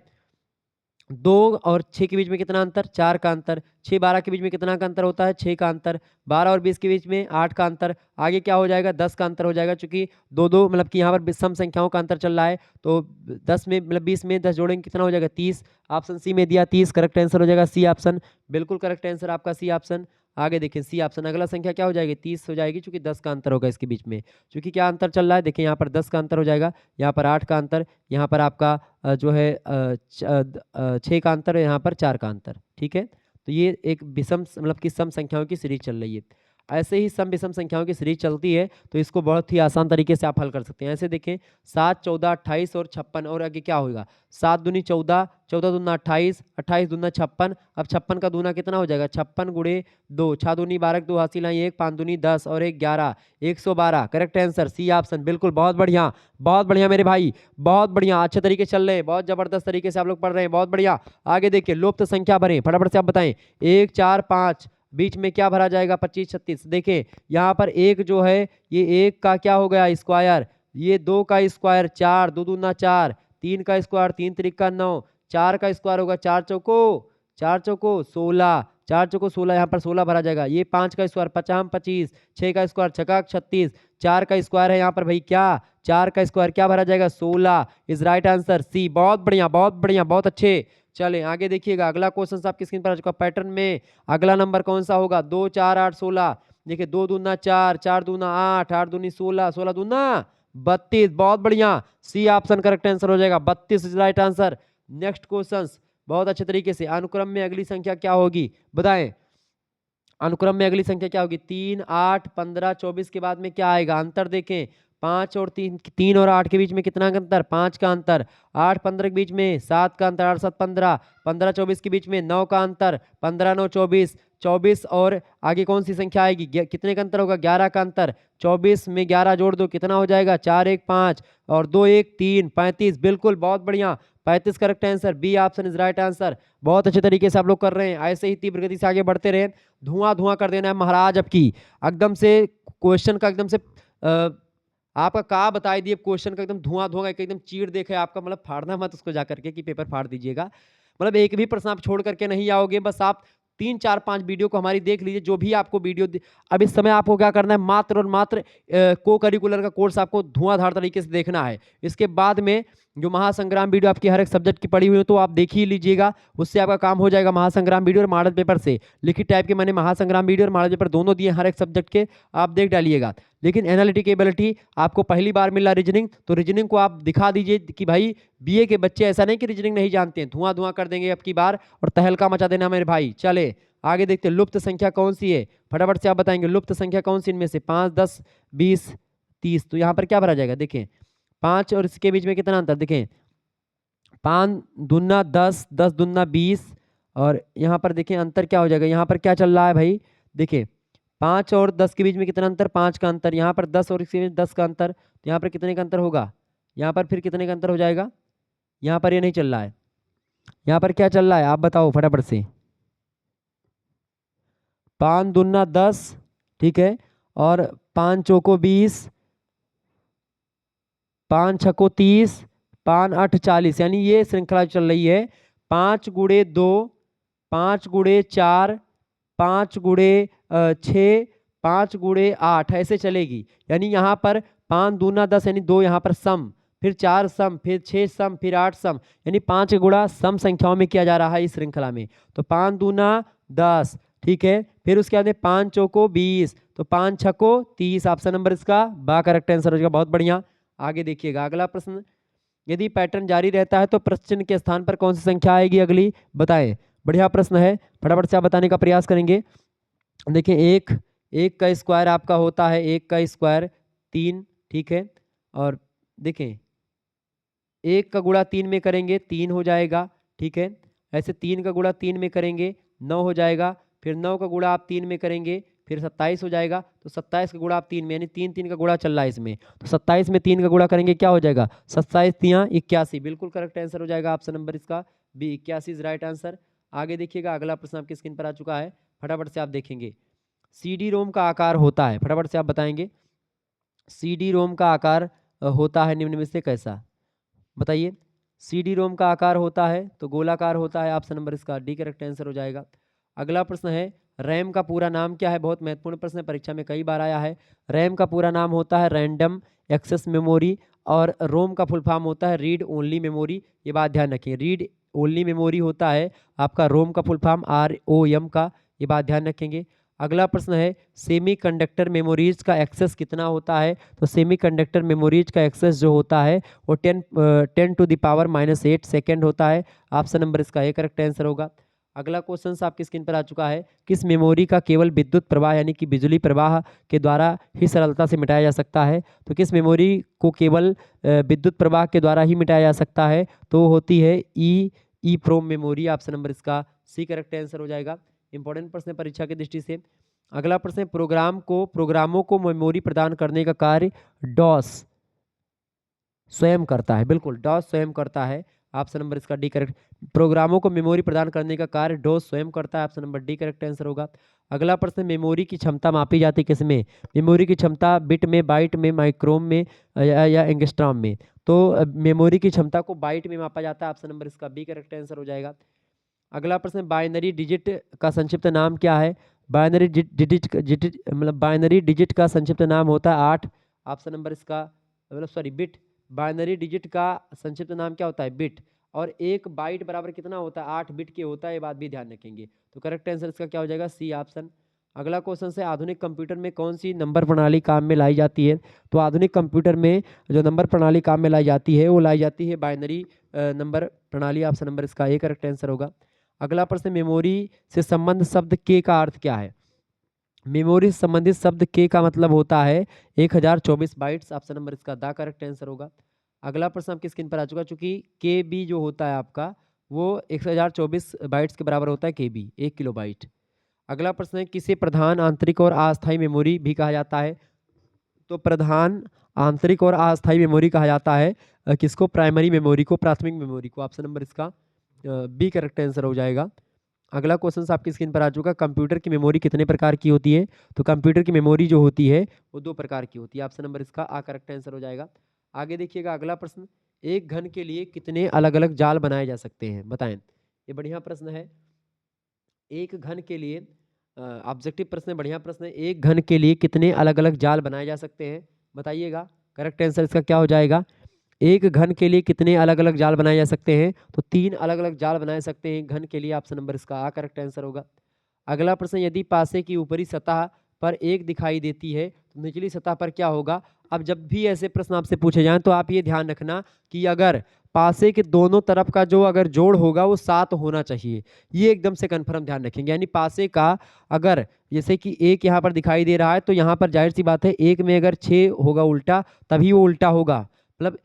2 और 6 के बीच में कितना अंतर? 4 का अंतर। 6 12 के बीच में कितना का अंतर होता है? 6 का अंतर। 12 और 20 के बीच में 8 का अंतर। आगे क्या हो जाएगा? 10 का अंतर हो जाएगा, क्योंकि दो दो मतलब कि यहाँ पर सम संख्याओं का अंतर चल रहा है। तो 10 में मतलब 20 में 10 जोड़ेंगे कितना हो जाएगा? 30। ऑप्शन सी में दिया 30, करेक्ट आंसर हो जाएगा सी ऑप्शन, बिल्कुल करेक्ट आंसर आपका सी ऑप्शन। आगे देखिए सी ऑप्शन, अगला संख्या क्या हो जाएगी? 30 हो जाएगी, क्योंकि 10 का अंतर होगा इसके बीच में। क्योंकि क्या अंतर चल रहा है? देखिए यहाँ पर 10 का अंतर हो जाएगा, यहाँ पर 8 का अंतर, यहाँ पर आपका जो है 6 का अंतर है, यहाँ पर 4 का अंतर। ठीक है, तो ये एक विषम मतलब कि सम संख्याओं की सीरीज चल रही है। ऐसे ही सम विषम संख्याओं की सीरीज चलती है तो इसको बहुत ही आसान तरीके से आप हल कर सकते हैं। ऐसे देखें 7 14 28 और 56, और आगे क्या होगा? 7 दूनी 14, 14 दूना 28, 28 दूना 56। अब 56 का दूना कितना हो जाएगा? 56 गुणे 2, 6 दूनी 12, 2 हासिल आई 1, 5 दूनी 10 और 1 11, 112। करेक्ट आंसर सी ऑप्शन, बिल्कुल बहुत बढ़िया, बहुत बढ़िया मेरे भाई, बहुत बढ़िया, अच्छे तरीके चल रहे हैं, बहुत जबरदस्त तरीके से आप लोग पढ़ रहे हैं, बहुत बढ़िया। आगे देखिए लुप्त संख्या भरें, फटाफट से आप बताएं। 1 4 5 बीच में क्या भरा जाएगा? 25 36। देखिए यहाँ पर एक जो है ये 1 का क्या हो गया? स्क्वायर। ये 2 का स्क्वायर 4, 2 दूना 4, 3 का स्क्वायर 3 त्रिका 9, 4 का स्क्वायर होगा 4 चौको 16, 4 चौको 16, यहाँ पर 16 भरा जाएगा। ये 5 का स्क्वायर 50 25, 6 का स्क्वायर छक्का 36, 4 का स्क्वायर है यहाँ पर भाई क्या? 4 का स्क्वायर क्या भरा जाएगा? 16 इज राइट आंसर सी। बहुत बढ़िया, बहुत बढ़िया, बहुत अच्छे। चलें आगे देखिएगा, अगला क्वेश्चन आपकी स्क्रीन पर आ चुका। पैटर्न में अगला नंबर कौन सा होगा? 2 4 8 16। देखिए 2 दूना 4, 4 दूना 8, 8 दूनी 16, 16 दूना 32। बहुत बढ़िया, सी ऑप्शन करेक्ट आंसर हो जाएगा, 32 is right answer. Next question बहुत अच्छे तरीके से, अनुक्रम में अगली संख्या क्या होगी? बताएं। अनुक्रम में अगली संख्या क्या होगी? 3 8 15 24 के बाद में क्या आएगा? अंतर देखें, 5 और 3, 3 और 8 के बीच में कितना का अंतर? 5 का अंतर। 8 15 के बीच में 7 का अंतर, 8 7 15, 15 24 के बीच में 9 का अंतर, 15 9 24, 24 और आगे कौन सी संख्या आएगी? कितने का अंतर होगा? 11 का अंतर। 24 में 11 जोड़ दो, कितना हो जाएगा? 4 1 5 और 2 1 3, 35, बिल्कुल बहुत बढ़िया, 35 correct answer, B option is right answer. बहुत अच्छे तरीके से आप लोग कर रहे हैं, ऐसे ही तीव्र गति से आगे बढ़ते रहे, धुआं धुआं कर देना है महाराज। अब की एकदम से क्वेश्चन का एकदम से आपका का बताई दिए, क्वेश्चन का एकदम धुआं धुआं एकदम चीड़ देखे आपका, मतलब फाड़ना मत उसको जाकर के कि पेपर फाड़ दीजिएगा। मतलब एक भी प्रश्न आप छोड़ करके नहीं आओगे, बस आप 3 4 5 वीडियो को हमारी देख लीजिए, जो भी आपको वीडियो अब इस समय आपको क्या करना है, मात्र और मात्र को करिकुलर का कोर्स आपको धुआंधार तरीके से देखना है। इसके बाद में जो महासंग्राम वीडियो आपकी हर एक सब्जेक्ट की पड़ी हुई है तो आप देख ही लीजिएगा, उससे आपका काम हो जाएगा। महासंग्राम वीडियो और मॉडल पेपर से लिखित टाइप के मैंने महासंग्राम वीडियो और मॉडल पेपर दोनों दिए हर एक सब्जेक्ट के, आप देख डालिएगा। लेकिन एनालिटिक एबिलिटी आपको पहली बार मिला रीजनिंग, तो रीजनिंग को आप दिखा दीजिए कि भाई बीए के बच्चे ऐसा नहीं कि रीजनिंग नहीं जानते हैं, धुआं धुआं कर देंगे अब की बार और तहलका मचा देना मेरे भाई। चले आगे देखते हैं, लुप्त संख्या कौन सी है? फटाफट से आप बताएंगे लुप्त संख्या कौन सी इनमें से? 5 10 20 30। तो यहाँ पर क्या भरा जाएगा? देखें 5 और इसके बीच में कितना अंतर? देखें 5 दूना 10, 10 दूना 20 और यहाँ पर देखें अंतर क्या हो जाएगा? यहाँ पर क्या चल रहा है भाई? देखिए 5 और 10 के बीच में कितना अंतर? 5 का अंतर। यहाँ पर 10 और इसके बीच 10 का अंतर, तो यहाँ पर कितने का अंतर होगा? यहाँ पर फिर कितने का अंतर हो जाएगा? यहाँ पर ये नहीं चल रहा है, यहाँ पर क्या चल रहा है आप बताओ फटाफट से। 5 दूना 10, ठीक है, और 5 चौको 20, 5 छको 30, 5 8 40, यानी ये श्रृंखला चल रही है। 5 गुणे 2, 5 गुणे 4, 5 गुणे 6, 5 गुणे 8, ऐसे चलेगी। यानी यहाँ पर 5 दूना 10 यानी 2 यहाँ पर सम, फिर 4 सम, फिर 6 सम, फिर 8 सम, यानी 5 गुणा सम संख्याओं में किया जा रहा है इस श्रृंखला में। तो 5 दूना 10, ठीक है, फिर उसके बाद में 5 चौको 20, तो 5 छको 30, ऑप्शन नंबर इसका बा करेक्ट आंसर हो जाएगा। बहुत बढ़िया, आगे देखिएगा अगला प्रश्न। यदि पैटर्न जारी रहता है तो प्रश्न के स्थान पर कौन सी संख्या आएगी अगली? बताएं। बढ़िया प्रश्न है, फटाफट से आप बताने का प्रयास करेंगे। देखिए एक का स्क्वायर आपका होता है, एक का स्क्वायर 3, ठीक है। और देखें एक का गुणा 3 में करेंगे 3 हो जाएगा, ठीक है। ऐसे 3 का गुणा 3 में करेंगे 9 हो जाएगा, फिर 9 का गुणा आप 3 में करेंगे फिर 27 हो जाएगा। तो 27 का गुणा आप 3 में, यानी 3 का गुणा चल रहा है इसमें, तो 27 में 3 का गुणा करेंगे क्या हो जाएगा, 27 तियाँ 81, बिल्कुल करेक्ट आंसर हो जाएगा ऑप्शन नंबर इसका बी, 81 इज राइट आंसर। आगे देखिएगा, अगला प्रश्न आपकी स्क्रीन पर आ चुका है, फटाफट से आप देखेंगे। CD रोम का आकार होता है, फटाफट से आप बताएंगे, CD रोम का आकार होता है निम्न में से कैसा, बताइए। CD रोम का आकार होता है तो गोलाकार होता है, ऑप्शन नंबर इसका डी करेक्ट आंसर हो जाएगा। अगला प्रश्न है, रैम का पूरा नाम क्या है, बहुत महत्वपूर्ण प्रश्न है, परीक्षा में कई बार आया है। रैम का पूरा नाम होता है रैंडम एक्सेस मेमोरी, और रोम का फुल फॉर्म होता है रीड ओनली मेमोरी। ये बात ध्यान रखिए, रीड ओनली मेमोरी होता है आपका रोम का फुल फॉर्म ROM का, ये बात ध्यान रखेंगे। अगला प्रश्न है, सेमीकंडक्टर मेमोरीज का एक्सेस कितना होता है, तो सेमीकंडक्टर मेमोरीज का एक्सेस जो होता है वो 10⁻⁻8 सेकेंड होता है, ऑप्शन नंबर इसका ए करेक्ट आंसर होगा। अगला क्वेश्चन आपकी स्क्रीन पर आ चुका है, किस मेमोरी का केवल विद्युत प्रवाह यानी कि बिजली प्रवाह के द्वारा ही सरलता से मिटाया जा सकता है, तो किस मेमोरी को केवल विद्युत प्रवाह के द्वारा ही मिटाया जा सकता है, तो होती है ई प्रोम मेमोरी, ऑप्शन नंबर इसका सी करेक्ट आंसर हो जाएगा। इंपॉर्टेंट प्रश्न है परीक्षा की दृष्टि से। अगला प्रश्न है, प्रोग्रामों को मेमोरी प्रदान करने का कार्य डॉस स्वयं करता है, बिल्कुल डॉस स्वयं करता है, ऑप्शन नंबर इसका डी करेक्ट। प्रोग्रामों को मेमोरी प्रदान करने का कार्य डॉस स्वयं करता है, option number D correct answer होगा। अगला प्रश्न, मेमोरी की क्षमता मापी जाती है किसमें, मेमोरी की क्षमता बिट में, बाइट में, माइक्रोम में या एंगस्ट्रॉम में, तो मेमोरी की क्षमता को बाइट में मापा जाता है, ऑप्शन नंबर इसका बी करेक्ट आंसर हो जाएगा। अगला प्रश्न, बाइनरी डिजिट का संक्षिप्त नाम क्या है, बाइनरी डिजिट मतलब बाइनरी डिजिट का संक्षिप्त नाम होता है 8, ऑप्शन नंबर इसका मतलब सॉरी बिट, बाइनरी डिजिट का संक्षिप्त नाम क्या होता है बिट, और एक बाइट बराबर कितना होता है 8 बिट के होता है, ये बात भी ध्यान रखेंगे। तो करेक्ट आंसर इसका क्या हो जाएगा, सी ऑप्शन। अगला क्वेश्चन से, आधुनिक कंप्यूटर में कौन सी नंबर प्रणाली काम में लाई जाती है, तो आधुनिक कंप्यूटर में जो नंबर प्रणाली काम में लाई जाती है वो लाई जाती है बाइनरी नंबर प्रणाली, ऑप्शन नंबर इसका ए करेक्ट आंसर होगा। अगला प्रश्न, मेमोरी से संबंध शब्द के का अर्थ क्या है, मेमोरी से संबंधित शब्द के का मतलब होता है 1024 बाइट्स, ऑप्शन नंबर इसका द करेक्ट आंसर होगा। अगला प्रश्न आपकी स्क्रीन पर आ चुका, चूंकि के बी जो होता है आपका वो 1024 बाइट्स के बराबर होता है, के बी 1 किलो बाइट। अगला प्रश्न है, किसे प्रधान आंतरिक और अस्थायी मेमोरी भी कहा जाता है, तो प्रधान आंतरिक और अस्थायी मेमोरी कहा जाता है किसको, प्राइमरी मेमोरी को, प्राथमिक मेमोरी को, ऑप्शन नंबर इसका बी करेक्ट आंसर हो जाएगा। अगला क्वेश्चन आपकी स्क्रीन पर आ चुका, कंप्यूटर की मेमोरी कितने प्रकार की होती है, तो कंप्यूटर की मेमोरी जो होती है वो 2 प्रकार की होती है, ऑप्शन नंबर इसका आ करेक्ट आंसर हो जाएगा। आगे देखिएगा, अगला प्रश्न, एक घन के लिए कितने अलग अलग जाल बनाए जा सकते हैं, बताएं। ये बढ़िया प्रश्न है, एक घन के लिए ऑब्जेक्टिव प्रश्न है, बढ़िया प्रश्न है, एक घन के लिए कितने अलग अलग जाल बनाए जा सकते हैं, बताइएगा। करेक्ट आंसर इसका क्या हो जाएगा, एक घन के लिए कितने अलग अलग जाल बनाए जा सकते हैं, तो 3 अलग अलग जाल बनाए सकते हैं एक घन के लिए, ऑप्शन नंबर इसका आ करेक्ट आंसर होगा। अगला प्रश्न, यदि पासे की ऊपरी सतह पर 1 दिखाई देती है तो निचली सतह पर क्या होगा। अब जब भी ऐसे प्रश्न आपसे पूछे जाएं तो आप ये ध्यान रखना कि अगर पासे के दोनों तरफ का जो अगर जोड़ होगा वो 7 होना चाहिए, ये एकदम से कन्फर्म ध्यान रखेंगे। यानी पासे का अगर जैसे कि 1 यहाँ पर दिखाई दे रहा है तो यहाँ पर जाहिर सी बात है 1 में अगर 6 होगा उल्टा तभी वो उल्टा होगा, मतलब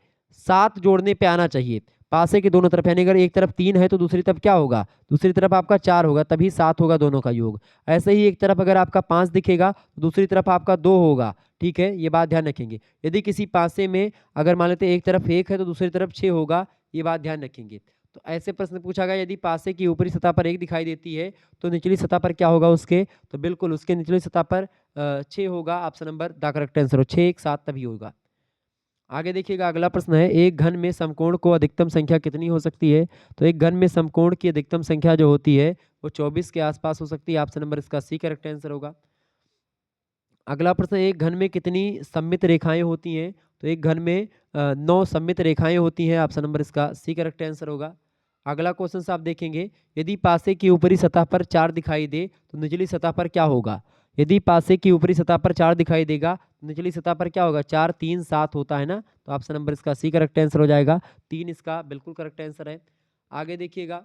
7 जोड़ने पे आना चाहिए पासे के दोनों तरफ, यानी अगर एक तरफ 3 है तो दूसरी तरफ क्या होगा, दूसरी तरफ आपका 4 होगा, तभी 7 होगा दोनों का योग। ऐसे ही एक तरफ अगर आपका 5 दिखेगा तो दूसरी तरफ आपका 2 होगा, ठीक है, ये बात ध्यान रखेंगे। यदि किसी पासे में अगर मान लेते एक तरफ 1 है तो दूसरी तरफ 6 होगा, ये बात ध्यान रखेंगे। तो ऐसे प्रश्न पूछा गया, यदि पासे की ऊपरी सतह पर 1 दिखाई देती है तो निचली सतह पर क्या होगा उसके, तो बिल्कुल उसके निचली सतह पर 6 होगा, option number the correct answer हो, 6 1 7 तभी होगा। आगे देखिएगा, अगला प्रश्न है, एक घन में समकोण को अधिकतम संख्या कितनी हो सकती है, तो एक घन में समकोण की अधिकतम संख्या जो होती है वो 24 के आसपास हो सकती है, ऑप्शन नंबर इसका सी करेक्ट आंसर होगा। अगला प्रश्न, एक घन में कितनी सममित रेखाएं होती हैं, तो एक घन में 9 सममित रेखाएं होती हैं, ऑप्शन नंबर इसका सी करेक्ट आंसर होगा। अगला क्वेश्चन आप देखेंगे, यदि पासे की ऊपरी सतह पर 4 दिखाई दे तो निचली सतह पर क्या होगा, यदि पासे की ऊपरी सतह पर 4 दिखाई देगा तो निचली सतह पर क्या होगा, 4 3 7 होता है ना, तो ऑप्शन नंबर इसका सी करेक्ट आंसर हो जाएगा, 3 इसका बिल्कुल करेक्ट आंसर है। आगे देखिएगा,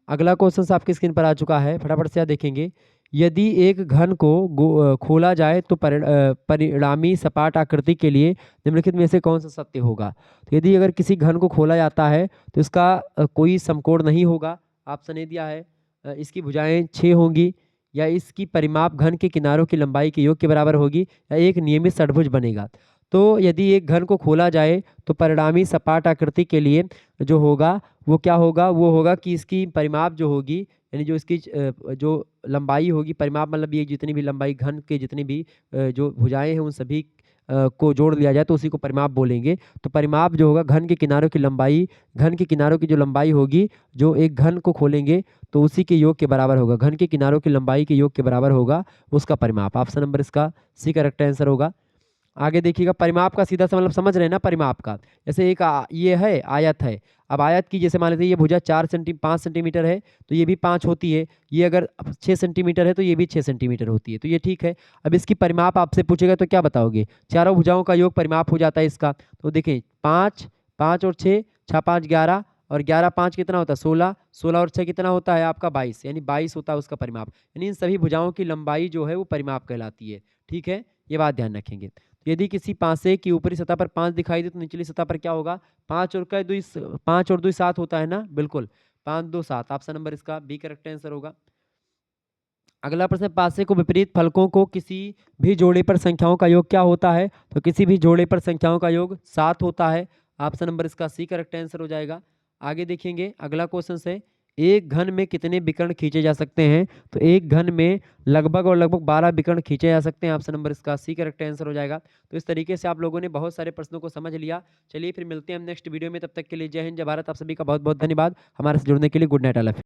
अगला क्वेश्चन आपकी स्क्रीन पर आ चुका है, फटाफट से आप देखेंगे। यदि एक घन को खोला जाए तो परिणामी सपाट आकृति के लिए निम्नलिखित में से कौन सा सत्य होगा। तो यदि अगर किसी घन को खोला जाता है तो इसका कोई समकोण नहीं होगा। ऑप्शन ए दिया है, इसकी भुजाएं 6 होंगी, या इसकी परिमाप घन के किनारों की लंबाई के योग के बराबर होगी, या एक नियमित षट्भुज बनेगा। तो यदि एक घन को खोला जाए तो परिणामी सपाट आकृति के लिए जो होगा वो क्या होगा, वो होगा कि इसकी परिमाप जो होगी, यानी जो इसकी जो लंबाई होगी, परिमाप मतलब ये जितनी भी लंबाई घन के जितनी भी जो भुजाएं हैं उन सभी को जोड़ लिया जाए तो उसी को परिमाप बोलेंगे। तो परिमाप जो होगा घन के किनारों की लंबाई, घन के किनारों की जो लंबाई होगी, जो एक घन को खोलेंगे तो उसी के योग के बराबर होगा, घन के किनारों की लंबाई के योग के बराबर होगा उसका परिमाप। ऑप्शन नंबर इसका सी करेक्ट आंसर होगा। आगे देखिएगा, परिमाप का सीधा सा मतलब समझ रहे हैं ना, परिमाप का जैसे एक ये है आयत है। अब आयत की जैसे मान लीजिए ये भुजा 5 सेंटीमीटर है तो ये भी 5 होती है, ये अगर 6 सेंटीमीटर है तो ये भी 6 सेंटीमीटर होती है, तो ये ठीक है। अब इसकी परिमाप आपसे पूछेगा तो क्या बताओगे, चारों भुजाओं का योग परिमाप हो जाता है इसका। तो देखें 5 5 और 6, 6 5 11, और 11 5 कितना होता है 16, 16 और 6 कितना होता है आपका 22, यानी 22 होता है उसका परिमाप। यानी इन सभी भुजाओं की लंबाई जो है वो परिमाप कहलाती है। ठीक है, ये बात ध्यान रखेंगे। यदि किसी पासे की ऊपरी सतह पर 5 दिखाई दे तो निचली सतह पर क्या होगा, 5 और 2 7 होता है ना, बिल्कुल 5 2 7। ऑप्शन नंबर इसका बी करेक्ट आंसर होगा। अगला प्रश्न, पासे को विपरीत फलकों को किसी भी जोड़े पर संख्याओं का योग क्या होता है। तो किसी भी जोड़े पर संख्याओं का योग 7 होता है। ऑप्शन नंबर इसका सी करेक्ट आंसर हो जाएगा। आगे देखेंगे, अगला क्वेश्चन है, एक घन में कितने विकर्ण खींचे जा सकते हैं। तो एक घन में लगभग और लगभग 12 विकर्ण खींचे जा सकते हैं। ऑप्शन नंबर इसका सी करेक्ट आंसर हो जाएगा। तो इस तरीके से आप लोगों ने बहुत सारे प्रश्नों को समझ लिया। चलिए फिर मिलते हैं हम नेक्स्ट वीडियो में, तब तक के लिए जय हिंद जय भारत। आप सभी का बहुत बहुत धन्यवाद हमारे से जुड़ने के लिए। Good night, all of you.